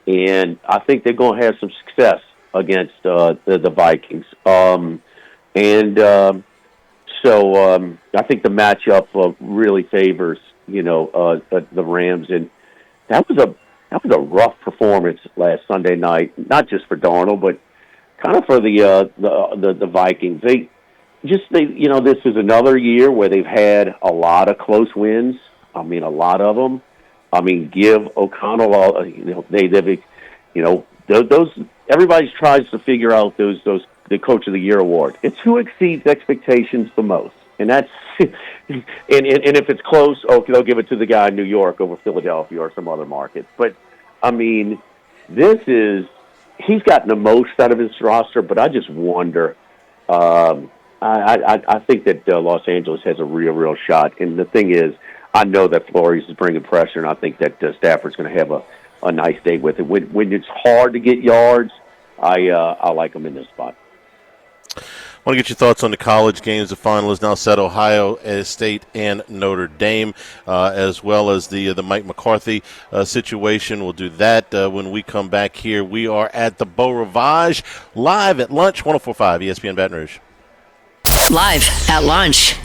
and I think they're going to have some success against the Vikings. So I think the matchup really favors the Rams, and that was a rough performance last Sunday night, not just for Darnold, but kind of for the Vikings. This is another year where they've had a lot of close wins. I mean, a lot of them. I mean, give O'Connell all. Those. Everybody tries to figure out those the Coach of the Year award. It's who exceeds expectations the most, and that's. and if it's close, they'll give it to the guy in New York over Philadelphia or some other market. But I mean, he's gotten the most out of his roster, but I just wonder. I think that Los Angeles has a real shot, and the thing is, I know that Flores is bringing pressure, and I think that Stafford's going to have a nice day with it. When it's hard to get yards, I like them in this spot. I want to get your thoughts on the college games. The final is now set: Ohio State and Notre Dame, as well as the Mike McCarthy situation. We'll do that when we come back here. We are at the Beau Rivage, live at lunch, 104.5 ESPN Baton Rouge. Live at lunch.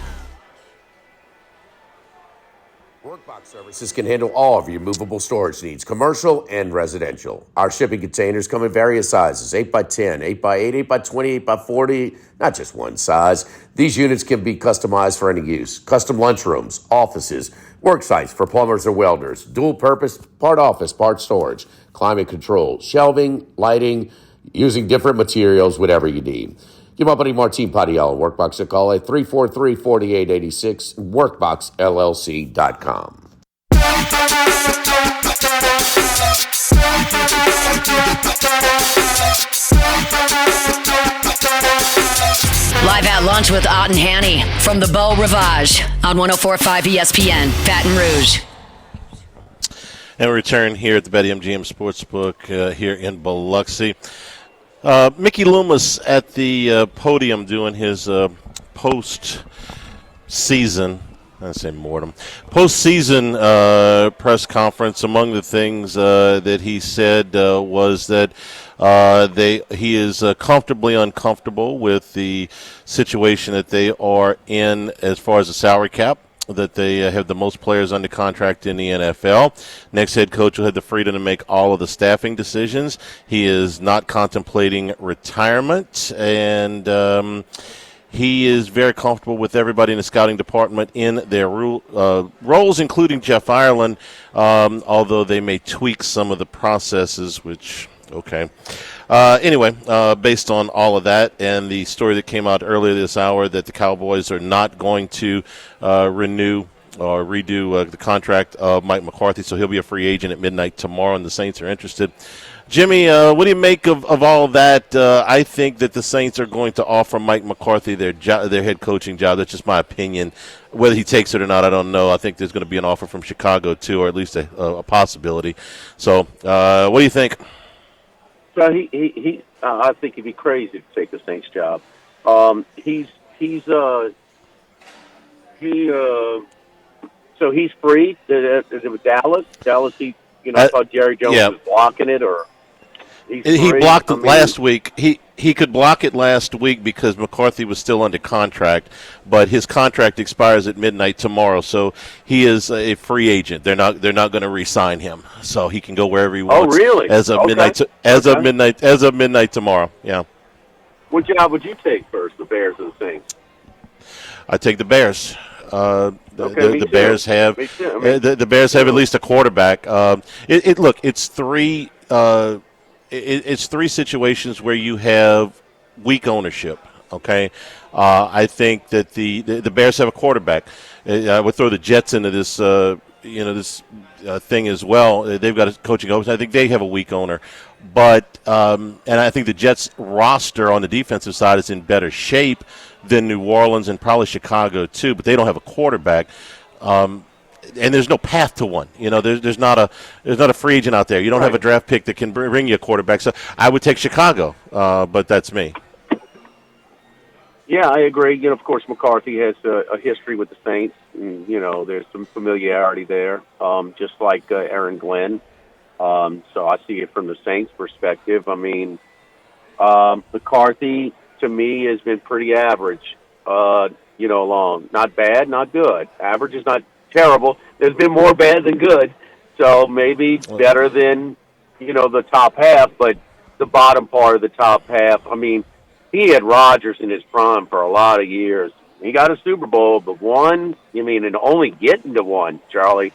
Workbox Services can handle all of your movable storage needs, commercial and residential. Our shipping containers come in various sizes, 8x10, 8x8, 8x20, 8x40, not just one size. These units can be customized for any use. Custom lunchrooms, offices, work sites for plumbers or welders, dual purpose, part office, part storage, climate control, shelving, lighting, using different materials, whatever you need. Give my buddy Martin Padiella, Workbox, a call at 343-4886, workboxllc.com. Live at lunch with Ott and Hanny from the Beau Rivage on 104.5 ESPN, Baton Rouge. And we return here at the BetMGM Sportsbook here in Biloxi. Mickey Loomis at the podium doing his post-season I say Mortem. Postseason press conference. Among the things that he said was that he is comfortably uncomfortable with the situation that they are in as far as the salary cap. That they have the most players under contract in the NFL. Next head coach will have the freedom to make all of the staffing decisions. He is not contemplating retirement, and he is very comfortable with everybody in the scouting department in their roles, including Jeff Ireland, although they may tweak some of the processes, which, okay. Anyway, based on all of that and the story that came out earlier this hour that the Cowboys are not going to renew or redo the contract of Mike McCarthy, so he'll be a free agent at midnight tomorrow, and the Saints are interested. Jimmy, what do you make of all of that? I think that the Saints are going to offer Mike McCarthy their head coaching job. That's just my opinion. Whether he takes it or not, I don't know. I think there's going to be an offer from Chicago, too, or at least a possibility. So what do you think? So I think he'd be crazy to take the Saints job. So he's free. Is it with Dallas? Dallas, I thought Jerry Jones was blocking it, or he blocked it last week. He could block it last week because McCarthy was still under contract, but his contract expires at midnight tomorrow, so he is a free agent. They're not going to re-sign him, so he can go wherever he wants. Oh, really? As of midnight tomorrow. Yeah. What job would you take first, the Bears or the Saints? I take the Bears. The Bears have the Bears have at least a quarterback. It's three. It's three situations where you have weak ownership. Okay, I think that the Bears have a quarterback. I would throw the Jets into this. This thing as well. They've got a coaching opening. I think they have a weak owner, but and I think the Jets roster on the defensive side is in better shape than New Orleans and probably Chicago too. But they don't have a quarterback. And there's no path to one. There's not a free agent out there. You don't have a draft pick that can bring you a quarterback. So I would take Chicago, but that's me. Yeah, I agree. Of course, McCarthy has a history with the Saints. And, there's some familiarity there, just like Aaron Glenn. So I see it from the Saints' perspective. I mean, McCarthy, to me, has been pretty average, along. Not bad, not good. Average is not terrible. There's been more bad than good. So maybe better than, the top half, but the bottom part of the top half, I mean, he had Rodgers in his prime for a lot of years. He got a Super Bowl, but one, and only getting to one, Charlie.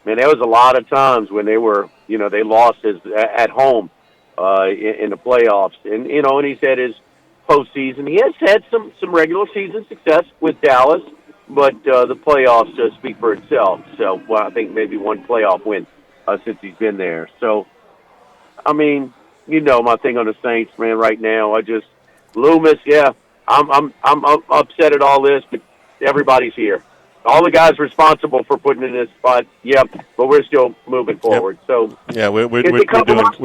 Man, there was a lot of times when they were, they lost at home in the playoffs. And, and he's had his postseason. He has had some regular season success with Dallas, but the playoffs speak for itself. So, I think maybe one playoff win since he's been there. So, I mean, my thing on the Saints, man, right now, Loomis, yeah, I'm upset at all this, but everybody's here. All the guys responsible for putting in this spot, yep, but we're still moving forward. Yep. So yeah, we're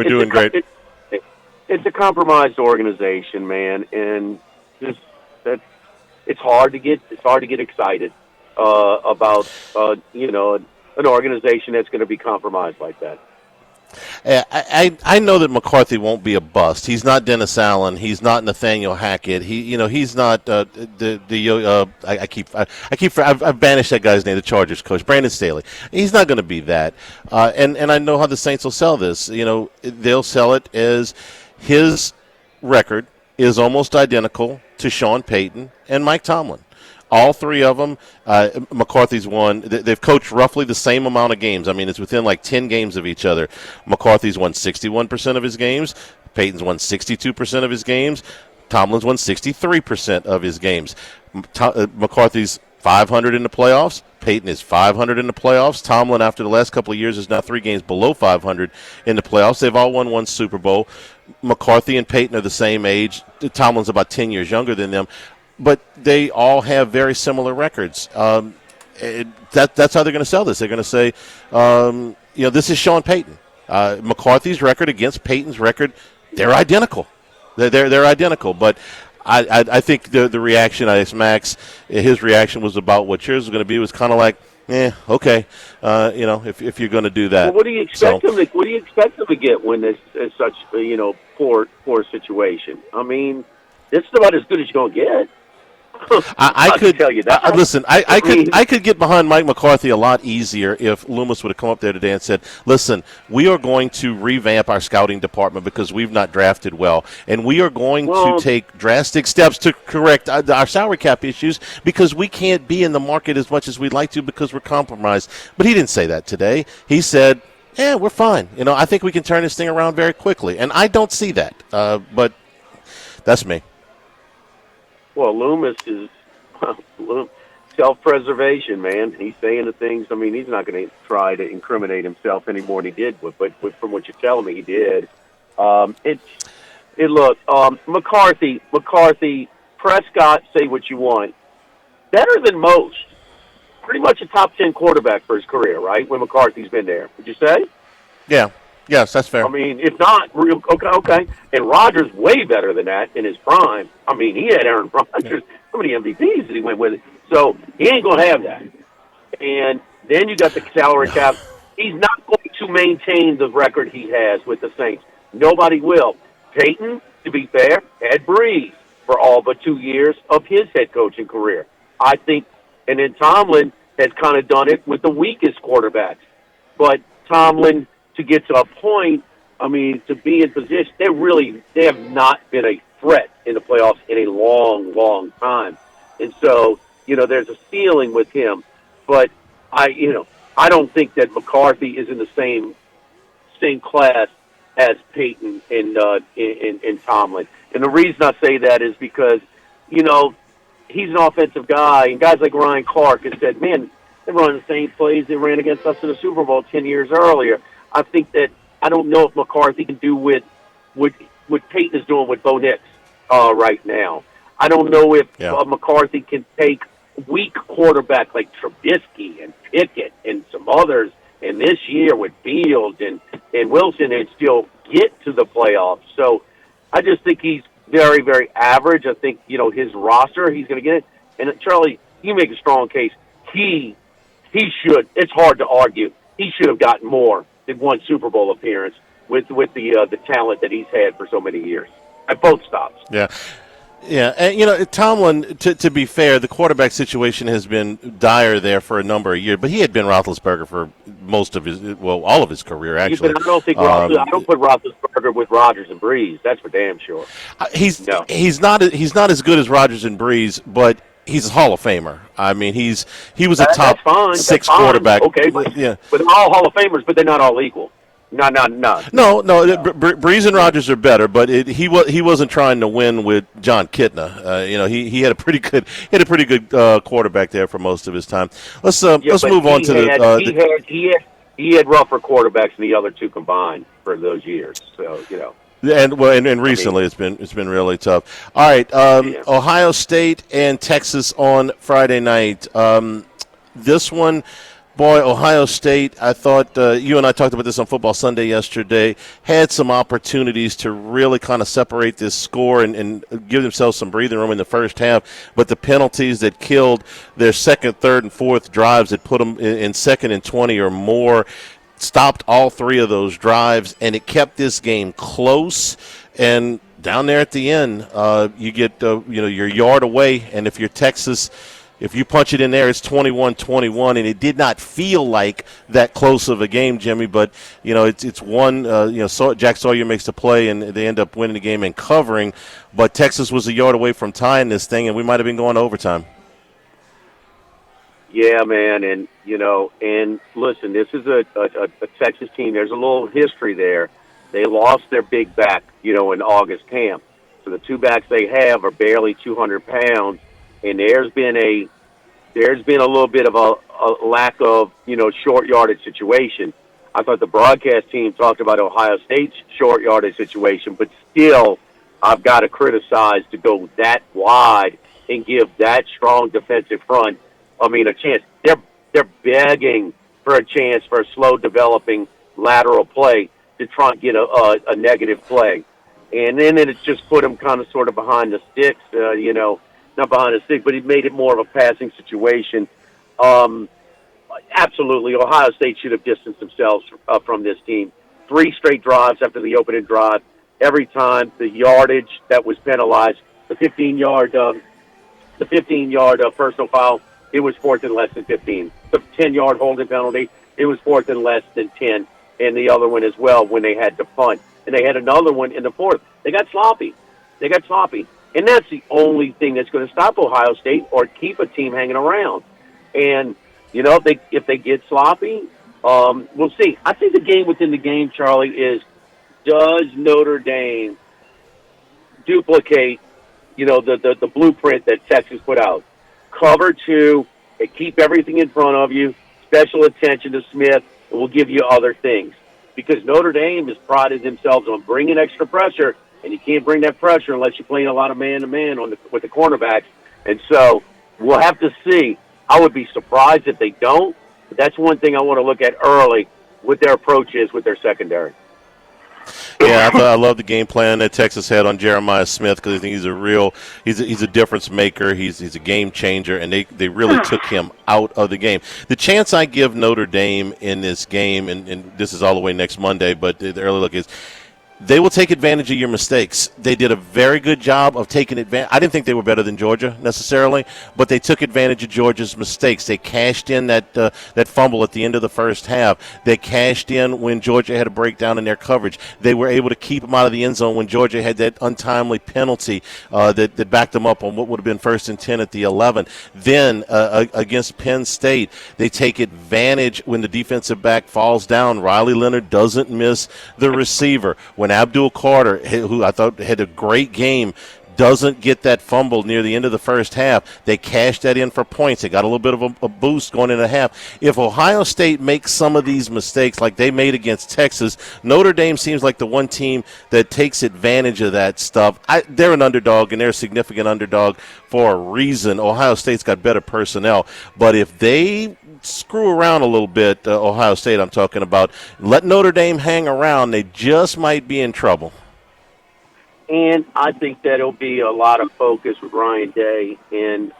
doing great. It's a compromised organization, man, and it's hard to get excited about an organization that's going to be compromised like that. I know that McCarthy won't be a bust. He's not Dennis Allen. He's not Nathaniel Hackett. He's not I've banished that guy's name, the Chargers coach, Brandon Staley. He's not going to be that. And I know how the Saints will sell this. They'll sell it as his record is almost identical to Sean Payton and Mike Tomlin. All three of them, McCarthy's won. They've coached roughly the same amount of games. I mean, it's within like 10 games of each other. McCarthy's won 61% of his games. Payton's won 62% of his games. Tomlin's won 63% of his games. McCarthy's 500 in the playoffs. Payton is 500 in the playoffs. Tomlin, after the last couple of years, is now 3 games below 500 in the playoffs. They've all won one Super Bowl. McCarthy and Payton are the same age. Tomlin's about 10 years younger than them. But they all have very similar records. That's how they're going to sell this. They're going to say, this is Sean Payton. McCarthy's record against Payton's record, they're identical. They're identical. But I think the reaction, I asked Max, his reaction was about what yours was going to be. Was kind of like, okay, if you're going to do that. Well, what do you expect them to? What do you expect them to get when this is such poor situation? I mean, this is about as good as you're going to get. I could tell you that. Listen, I could get behind Mike McCarthy a lot easier if Loomis would have come up there today and said, "Listen, we are going to revamp our scouting department because we've not drafted well, and we are going to take drastic steps to correct our salary cap issues because we can't be in the market as much as we'd like to because we're compromised." But he didn't say that today. He said, "Yeah, we're fine. I think we can turn this thing around very quickly," and I don't see that. But that's me. Well, Loomis is self-preservation, man. He's saying the things. I mean, he's not going to try to incriminate himself any more than he did. But from what you're telling me, he did. McCarthy, Prescott. Say what you want. Better than most. Pretty much a top 10 quarterback for his career, right? When McCarthy's been there, would you say? Yeah. Yes, that's fair. I mean, if not, okay. And Rodgers way better than that in his prime. I mean, he had Aaron Rodgers. How many MVPs did he win with? So he ain't going to have that. And then you got the salary cap. He's not going to maintain the record he has with the Saints. Nobody will. Peyton, to be fair, had Breeze for all but 2 years of his head coaching career. I think, and then Tomlin has kind of done it with the weakest quarterbacks. But Tomlin, to get to a point, I mean, to be in position, they have not been a threat in the playoffs in a long, long time. And so, there's a ceiling with him. But I don't think that McCarthy is in the same class as Peyton and Tomlin. And the reason I say that is because, he's an offensive guy, and guys like Ryan Clark have said, man, they run the same plays they ran against us in the Super Bowl 10 years earlier. I think that I don't know if McCarthy can do what Peyton is doing with Bo Nix right now. I don't know if McCarthy can take weak quarterbacks like Trubisky and Pickett and some others, and this year with Fields and Wilson, and still get to the playoffs. So I just think he's very, very average. I think, his roster, he's going to get it. And Charlie, you make a strong case. He should. It's hard to argue. He should have gotten more than one Super Bowl appearance with the talent that he's had for so many years at both stops. Yeah. Yeah, and Tomlin, to be fair, the quarterback situation has been dire there for a number of years, but he had been Roethlisberger for all of his career, actually. But I don't think I don't put Roethlisberger with Rodgers and Breeze. That's for damn sure. He's not as good as Rodgers and Breeze, but he's a Hall of Famer. I mean, he was a top six quarterback. Okay, but they're all Hall of Famers, but they're not all equal. No. Breeze and Rodgers are better, but he wasn't trying to win with John Kitna. He had a pretty good quarterback there for most of his time. Let's move on to he had rougher quarterbacks than the other two combined for those years. So And recently it's been really tough. All right, Ohio State and Texas on Friday night. This one, boy, Ohio State, I thought you and I talked about this on Football Sunday yesterday, had some opportunities to really kind of separate this score and give themselves some breathing room in the first half, but the penalties that killed their second, third, and fourth drives that put them in second and 20 or more stopped all three of those drives, and it kept this game close. And down there at the end, you get you're a yard away, and if you're Texas, if you punch it in there, it's 21-21, and it did not feel like that close of a game, Jimmy. But it's one. Jack Sawyer makes the play, and they end up winning the game and covering. But Texas was a yard away from tying this thing, and we might have been going to overtime. Yeah, man, and listen, this is a Texas team. There's a little history there. They lost their big back, in August camp. So the two backs they have are barely 200 pounds, and there's been a little bit of a lack of short yardage situation. I thought the broadcast team talked about Ohio State's short yardage situation, but still, I've got to criticize to go that wide and give that strong defensive front a chance. They're begging for a chance for a slow developing lateral play to try and get a negative play. And then it's just put him kind of sort of behind the sticks, not behind the sticks, but he made it more of a passing situation. Absolutely, Ohio State should have distanced themselves from this team. 3 straight drives after the opening drive. Every time the yardage that was penalized, the 15-yard personal foul, it was fourth and less than 15. The 10-yard holding penalty, it was fourth and less than 10. And the other one as well when they had to punt. And they had another one in the fourth. They got sloppy. And that's the only thing that's going to stop Ohio State or keep a team hanging around. And, if they get sloppy, we'll see. I think the game within the game, Charlie, is does Notre Dame duplicate, the blueprint that Texas put out? Cover 2, and keep everything in front of you, special attention to Smith, and we'll give you other things. Because Notre Dame has prided themselves on bringing extra pressure, and you can't bring that pressure unless you're playing a lot of man-to-man with the cornerbacks. And so we'll have to see. I would be surprised if they don't, but that's one thing I want to look at early, what their approach is with their secondary. Yeah, I love the game plan that Texas had on Jeremiah Smith because I think he's a difference maker. He's a game changer, and they really took him out of the game. The chance I give Notre Dame in this game, and this is all the way next Monday, but the early look is they will take advantage of your mistakes. They did a very good job of taking advantage. I didn't think they were better than Georgia necessarily, but they took advantage of Georgia's mistakes. They cashed in that fumble at the end of the first half. They cashed in when Georgia had a breakdown in their coverage. They were able to keep them out of the end zone when Georgia had that untimely penalty that backed them up on what would have been 1st and 10 at the 11. Then against Penn State, they take advantage when the defensive back falls down. Riley Leonard doesn't miss the receiver. When Abdul Carter, who I thought had a great game, doesn't get that fumble near the end of the first half, they cashed that in for points. They got a little bit of a boost going into half. If Ohio State makes some of these mistakes like they made against Texas, Notre Dame seems like the one team that takes advantage of that stuff. They're an underdog, and they're a significant underdog for a reason. Ohio State's got better personnel. But if they screw around a little bit, Ohio State I'm talking about, let Notre Dame hang around, they just might be in trouble. And I think that it'll be a lot of focus with Ryan Day and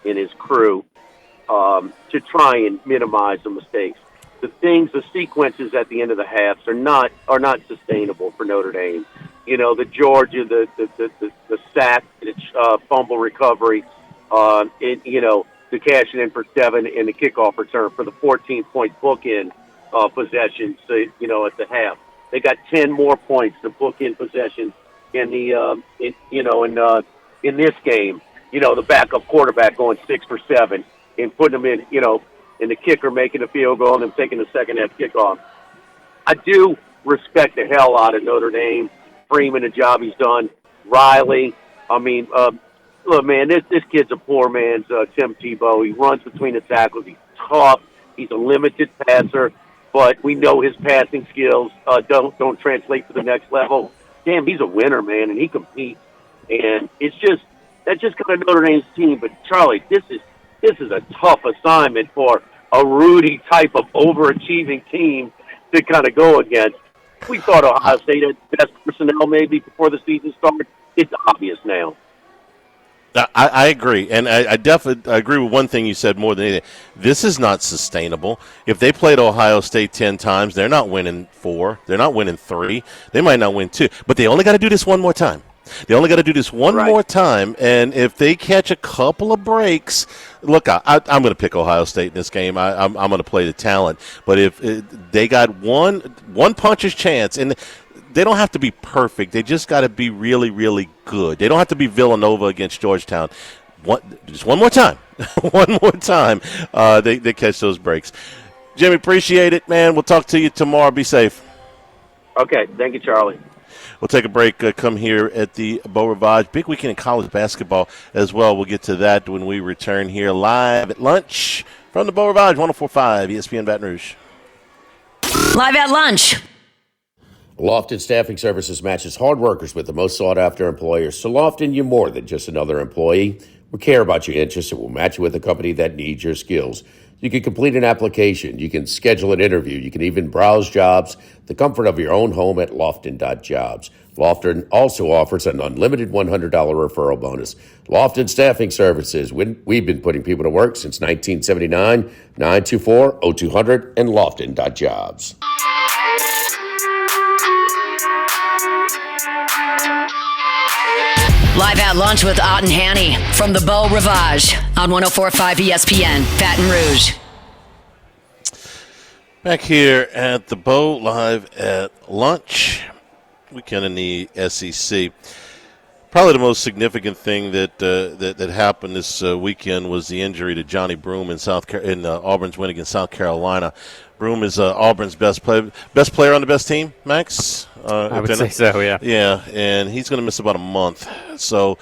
his crew to try and minimize the mistakes. The sequences at the end of the halves are not sustainable for Notre Dame. The Georgia, the sack, fumble recovery, the cashing in for 7 and the kickoff return for the 14-point bookend possessions. At the half, they got 10 more points to bookend possessions. In this game, the backup quarterback going 6 for 7 and putting them in, and the kicker making a field goal and them taking the second half kickoff. I do respect the hell out of Notre Dame. Freeman, the job he's done. Riley, look, man, this kid's a poor man's Tim Tebow. He runs between the tackles. He's tough. He's a limited passer, but we know his passing skills don't translate to the next level. Damn, he's a winner, man, and he competes. And that's just kind of Notre Dame's team. But Charlie, this is a tough assignment for a Rudy type of overachieving team to kind of go against. We thought Ohio State had the best personnel maybe before the season started. It's obvious now. I agree, and I definitely agree with one thing you said more than anything. This is not sustainable. If they played Ohio State 10 times, they're not winning 4. They're not winning 3. They might not win 2. But they only got to do this one more time. They only got to do this one more time, and if they catch a couple of breaks, look, I'm going to pick Ohio State in this game. I'm going to play the talent. But if they got one puncher's chance, and they don't have to be perfect. They just got to be really, really good. They don't have to be Villanova against Georgetown. Just one more time. One more time, they catch those breaks. Jimmy, appreciate it, man. We'll talk to you tomorrow. Be safe. Okay. Thank you, Charlie. We'll take a break, come here at the Beau Rivage. Big weekend in college basketball as well. We'll get to that when we return here live at lunch from the Beau Rivage, 104.5 ESPN Baton Rouge. Live at lunch. Lofton Staffing Services matches hard workers with the most sought-after employers. So Lofton, you're more than just another employee. We care about your interests and we'll match you with a company that needs your skills. You can complete an application. You can schedule an interview. You can even browse jobs, the comfort of your own home at lofton.jobs. Lofton also offers an unlimited $100 referral bonus. Lofton Staffing Services. We've been putting people to work since 1979. 924-0200 and lofton.jobs. Live at lunch with Ott and Hanny from the Beau Rivage on 104.5 ESPN, Baton Rouge. Back here at the Beau, live at lunch. Weekend in the SEC. Probably the most significant thing that happened this weekend was the injury to Johnny Broome in Auburn's win against South Carolina. Broome is Auburn's best player on the best team, Max? I would say so, yeah. Yeah, and he's going to miss about a month. So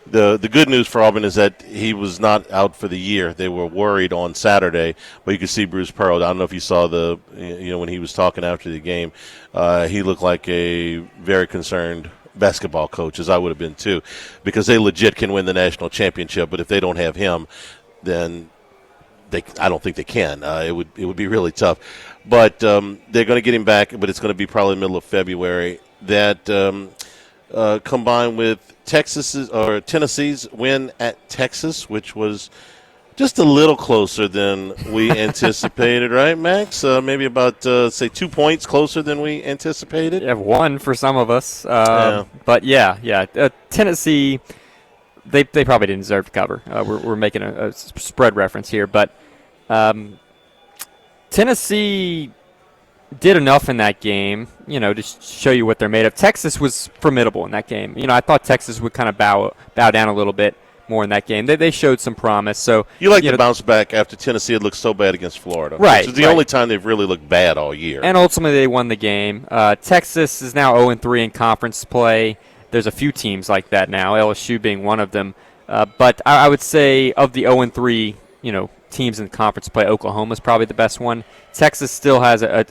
the good news for Auburn is that he was not out for the year. They were worried on Saturday, but you could see Bruce Pearl. I don't know if you saw when he was talking after the game. He looked like a very concerned basketball coach, as I would have been too, because they legit can win the national championship. But if they don't have him, then I don't think they can. It would be really tough. But they're going to get him back, but it's going to be probably the middle of February. That combined with Tennessee's win at Texas, which was just a little closer than we anticipated, right, Max? Maybe about, say, 2 points closer than we anticipated. Yeah, one for some of us. Yeah. But, yeah. Tennessee, they probably didn't deserve to cover. We're making a spread reference here. But Tennessee did enough in that game, to show you what they're made of. Texas was formidable in that game. I thought Texas would kind of bow down a little bit more in that game. They showed some promise. So you like to bounce back after Tennessee had looked so bad against Florida. Right. Which is the only time they've really looked bad all year. And ultimately they won the game. Texas is now 0-3 in conference play. There's a few teams like that now, LSU being one of them. But I would say of the 0-3, teams in conference play, Oklahoma's probably the best one. Texas still has a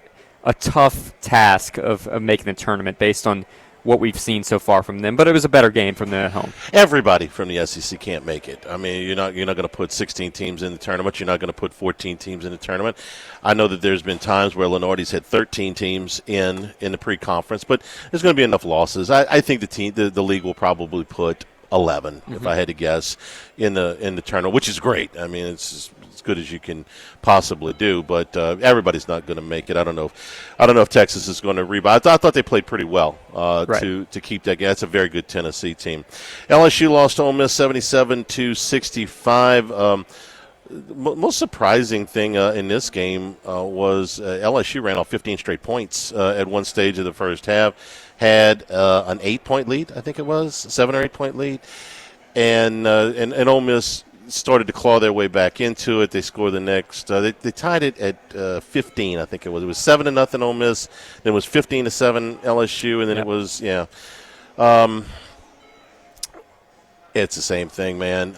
tough task of making the tournament based on what we've seen so far from them, but it was a better game from them at home. Everybody from the SEC can't make it. I mean, you're not going to put 16 teams in the tournament. You're not going to put 14 teams in the tournament. I know that there's been times where Lenardi's had 13 teams in the pre-conference, but there's going to be enough losses. I think the league will probably put 11, if I had to guess, in the tournament, which is great. I mean, it's as good as you can possibly do, but everybody's not going to make it. I don't know if Texas is going to rebound. I thought they played pretty well to keep that game. That's a very good Tennessee team. LSU lost to Ole Miss 77-65. Most surprising thing in this game was LSU ran off 15 straight points at one stage of the first half. Had an 8-point lead, I think it was, 7 or 8 point lead, and Ole Miss started to claw their way back into it. They scored the next. They tied it at 15, I think it was. It was 7-0 Ole Miss. Then it was 15-7 LSU, and then it was it's the same thing, man.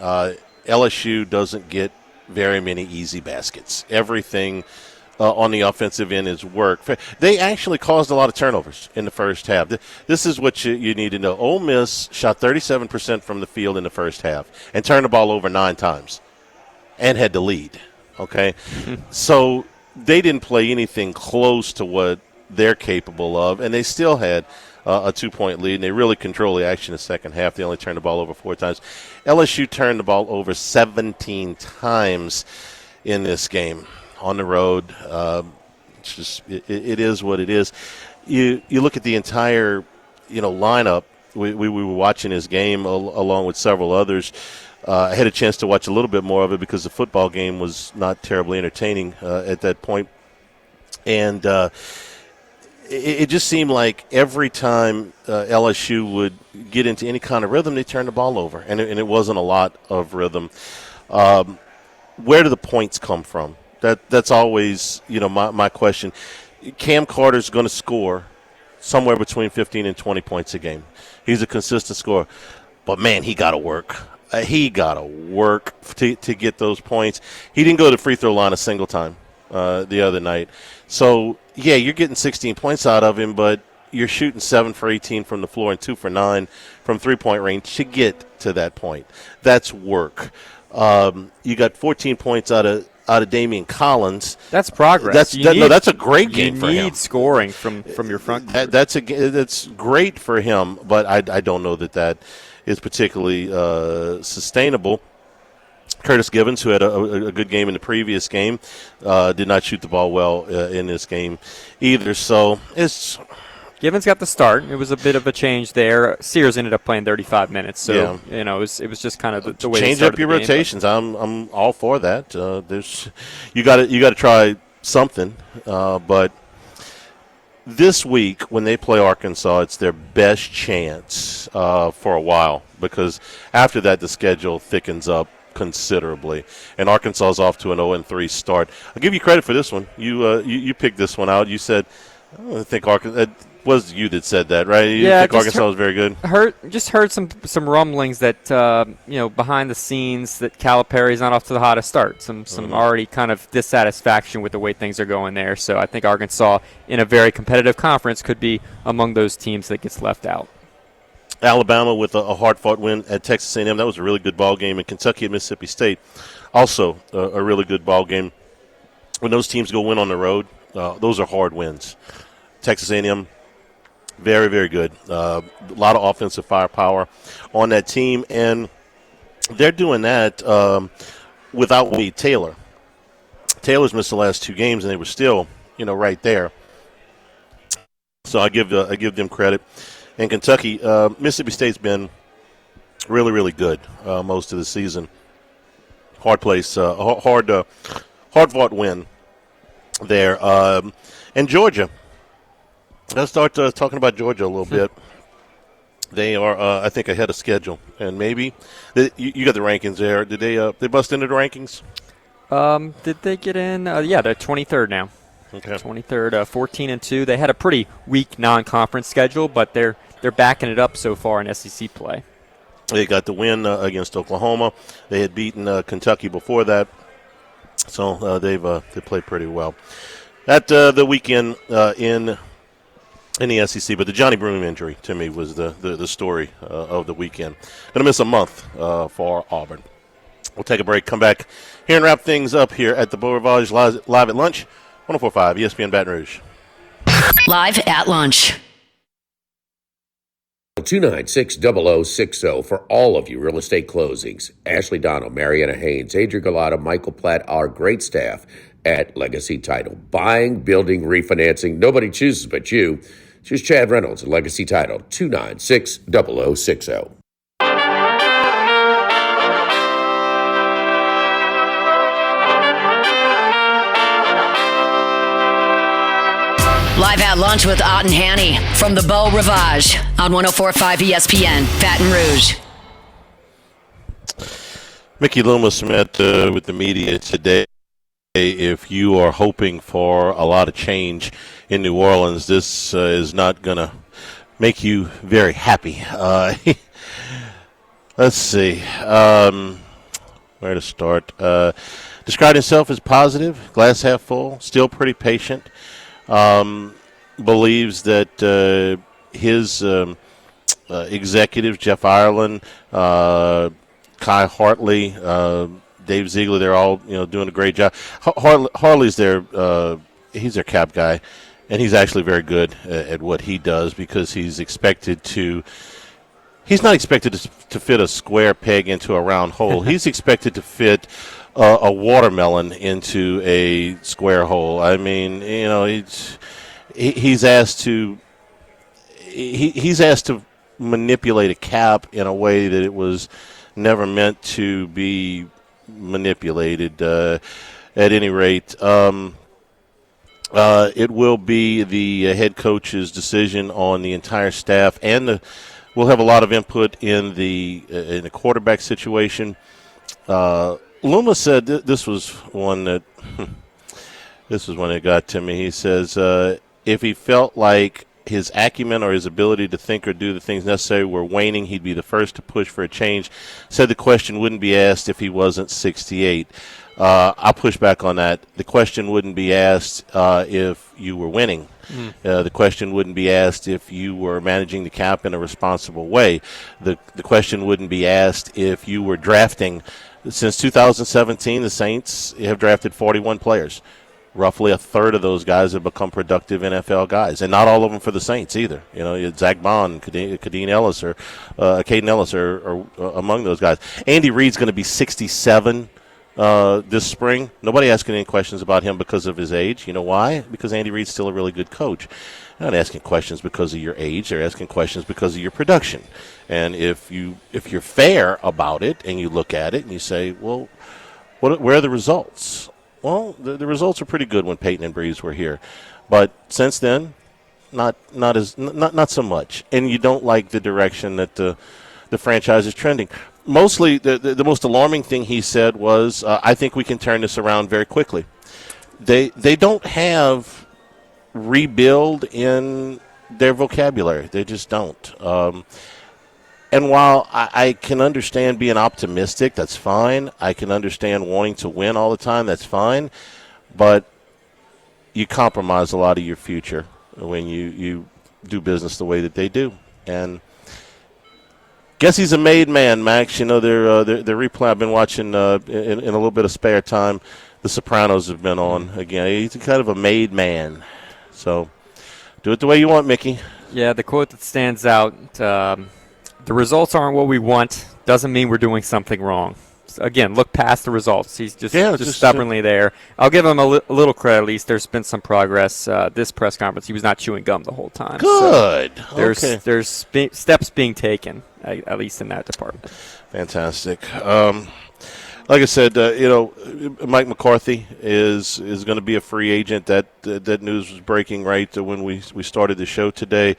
LSU doesn't get very many easy baskets. Everything on the offensive end is work. They actually caused a lot of turnovers in the first half. This is what you need to know. Ole Miss shot 37% from the field in the first half and turned the ball over 9 times and had the lead. Okay? So they didn't play anything close to what they're capable of, and they still had a 2-point lead, and they really controlled the action in the second half. They only turned the ball over 4 times. LSU turned the ball over 17 times in this game on the road. It's just it is what it is. You look at the entire lineup. We were watching this game along with several others. I had a chance to watch a little bit more of it because the football game was not terribly entertaining at that point. And it just seemed like every time LSU would get into any kind of rhythm, they turned the ball over, and it wasn't a lot of rhythm. Where do the points come from? That's always my question. Cam Carter's going to score somewhere between 15 and 20 points a game. He's a consistent scorer, but man, he got to work. He got to work to get those points. He didn't go to the free throw line a single time the other night. So, yeah, you're getting 16 points out of him, but you're shooting 7 for 18 from the floor and 2 for 9 from three-point range to get to that point. That's work. You got 14 points out of out of Damian Collins. That's progress. That's a great game for him. You need scoring from your front. That's great for him, but I don't know that is particularly sustainable. Curtis Givens, who had a good game in the previous game, did not shoot the ball well in this game either. So Givens got the start. It was a bit of a change there. Sears ended up playing 35 minutes, so it was just kind of the way change up your rotations. I'm all for that. You got to try something, but this week when they play Arkansas, it's their best chance for a while, because after that the schedule thickens up considerably, and Arkansas is off to an 0-3 start. I'll give you credit for this one. You picked this one out. You said, I don't think Arkansas. It was you that said that, right? You think Arkansas was very good. Heard some rumblings that behind the scenes that Calipari's not off to the hottest start. Some already kind of dissatisfaction with the way things are going there. So I think Arkansas, in a very competitive conference, could be among those teams that gets left out. Alabama with a hard-fought win at Texas A&M. That was a really good ball game. And Kentucky at Mississippi State, also a really good ball game. When those teams go win on the road, those are hard wins. Texas A&M, very, very good. A lot of offensive firepower on that team, and they're doing that without Wade Taylor. Taylor's missed the last 2 games, and they were still, right there. So I give them credit. And Kentucky, Mississippi State's been really, really good most of the season. Hard place, hard-fought win there. And Georgia. Let's start talking about Georgia a little bit. They are, I think, ahead of schedule, and maybe you got the rankings there. Did they bust into the rankings? Did they get in? Yeah, they're 23rd now. Okay, 23rd, 14-2. They had a pretty weak non-conference schedule, but they're backing it up so far in SEC play. They got the win against Oklahoma. They had beaten Kentucky before that, so they played pretty well. At the weekend in the SEC, but the Johnny Broom injury to me was the story of the weekend. Going to miss a month for Auburn. We'll take a break, come back here and wrap things up here at the Beau Rivage live at lunch, 104.5 ESPN Baton Rouge. Live at lunch. 296-0060 for all of you real estate closings. Ashley Donald, Mariana Haynes, Adrian Galata, Michael Platt, our great staff at Legacy Title. Buying, building, refinancing. Nobody chooses but you. Choose Chad Reynolds at Legacy Title, 296-0060. Live at lunch with Ott and Hanny from the Beau Rivage on 104.5 ESPN, Baton Rouge. Mickey Loomis met with the media today. If you are hoping for a lot of change in New Orleans, this is not going to make you very happy. Let's see. Where to start? Described himself as positive, glass half full, still pretty patient. Believes that his executives, Jeff Ireland, Kai Hartley, Dave Ziegler, they're all doing a great job. Hartley's he's their cap guy, and he's actually very good at what he does because he's not expected to fit a square peg into a round hole. He's expected to fit a watermelon into a square hole. I mean, he's asked to manipulate a cap in a way that it was never meant to be manipulated. At any rate, it will be the head coach's decision on the entire staff, and we'll have a lot of input in the quarterback situation. Luma said this was one that got to me. He says if he felt like his acumen or his ability to think or do the things necessary were waning, he'd be the first to push for a change. Said the question wouldn't be asked if he wasn't 68. I'll push back on that. The question wouldn't be asked if you were winning. The question wouldn't be asked if you were managing the cap in a responsible way. The question wouldn't be asked if you were drafting Since 2017, the Saints have drafted 41 players. Roughly a third of those guys have become productive NFL guys, and not all of them for the Saints either. You know, Zach Bond, Caden Ellis, or Caden Ellis are among those guys. Andy Reid's going to be 67 this spring. Nobody asking any questions about him because of his age. You know why? Because Andy Reid's still a really good coach. They're not asking questions because of your age. They're asking questions because of your production. And if you're fair about it and you look at it and you say, well, where are the results? Well, the results are pretty good when Peyton and Breeze were here, but since then, not so much. And you don't like the direction that the franchise is trending. Mostly, the most alarming thing he said was, "I think we can turn this around very quickly." They don't have rebuild in their vocabulary. They just don't. And while I can understand being optimistic, that's fine. I can understand wanting to win all the time, that's fine. But you compromise a lot of your future when you do business the way that they do. And guess he's a made man, Max. You know, their replay I've been watching in a little bit of spare time. The Sopranos have been on again. He's kind of a made man. So do it the way you want, Mickey. Yeah, the quote that stands out, the results aren't what we want, doesn't mean we're doing something wrong. So again, look past the results. He's just stubbornly there. I'll give him a little credit, at least. There's been some progress. This press conference, he was not chewing gum the whole time. Good. So there's steps being taken, at least in that department. Fantastic. Like I said, Mike McCarthy is going to be a free agent. That news was breaking right when we started the show today.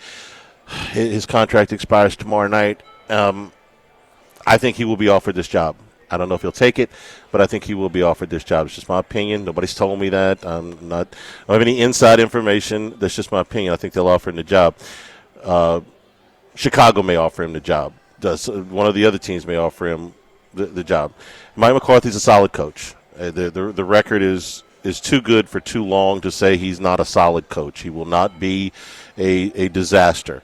His contract expires tomorrow night. I think he will be offered this job. I don't know if he'll take it, but I think he will be offered this job. It's just my opinion. Nobody's told me that. I don't have any inside information. That's just my opinion. I think they'll offer him the job. Chicago may offer him the job. One of the other teams may offer him the job. Mike McCarthy's a solid coach. The record is too good for too long to say he's not a solid coach. He will not be a disaster.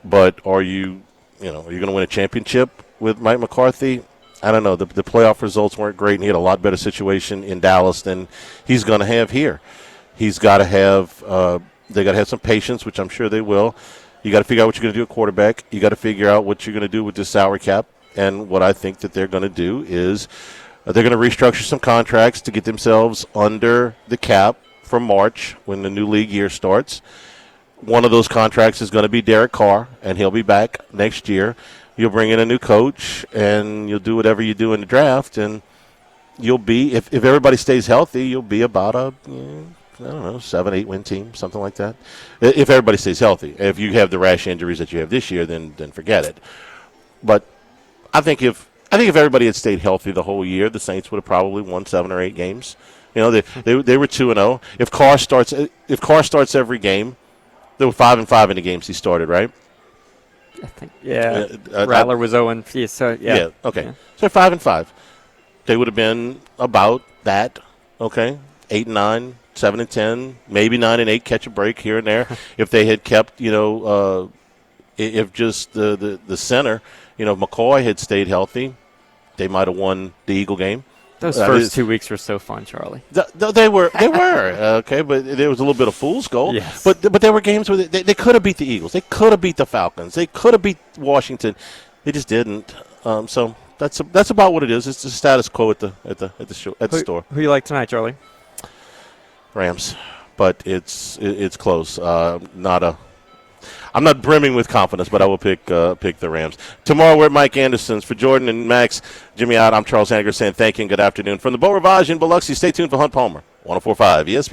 But are you going to win a championship with Mike McCarthy? I don't know. The playoff results weren't great, and he had a lot better situation in Dallas than he's going to have here. He's got to have they got to have some patience, which I'm sure they will. You got to figure out what you're going to do at quarterback. You got to figure out what you're going to do with this salary cap. And what I think that they're going to do is they're going to restructure some contracts to get themselves under the cap from March when the new league year starts. One of those contracts is going to be Derek Carr, and he'll be back next year. You'll bring in a new coach, and you'll do whatever you do in the draft, and you'll be, if everybody stays healthy, you'll be about a, 7-8 win team, something like that. If everybody stays healthy. If you have the rash injuries that you have this year, then forget it. But I think if everybody had stayed healthy the whole year, the Saints would have probably won 7 or 8 games. You know, they were 2-0. If Carr starts every game, they were 5-5 in the games he started, right? I think, yeah. Rattler was 0. Yeah, so yeah. Yeah. Okay. Yeah. So 5-5. They would have been about that. Okay. 8-9, 7-10, maybe 9-8. Catch a break here and there. If they had kept, if just the center, McCoy had stayed healthy, they might have won the Eagle game. Those first 2 weeks were so fun, Charlie. They were okay, but there was a little bit of fool's gold. Yes. But there were games where they could have beat the Eagles, they could have beat the Falcons, they could have beat Washington. They just didn't. So that's about what it is. It's the status quo at the store. Who you like tonight, Charlie? Rams, but it's close. I'm not brimming with confidence, but I will pick the Rams. Tomorrow we're at Mike Anderson's. For Jordan and Max, Jimmy out, I'm Charles Hager saying thank you and good afternoon. From the Beau Rivage in Biloxi, stay tuned for Hunt Palmer, 104.5 ESPN.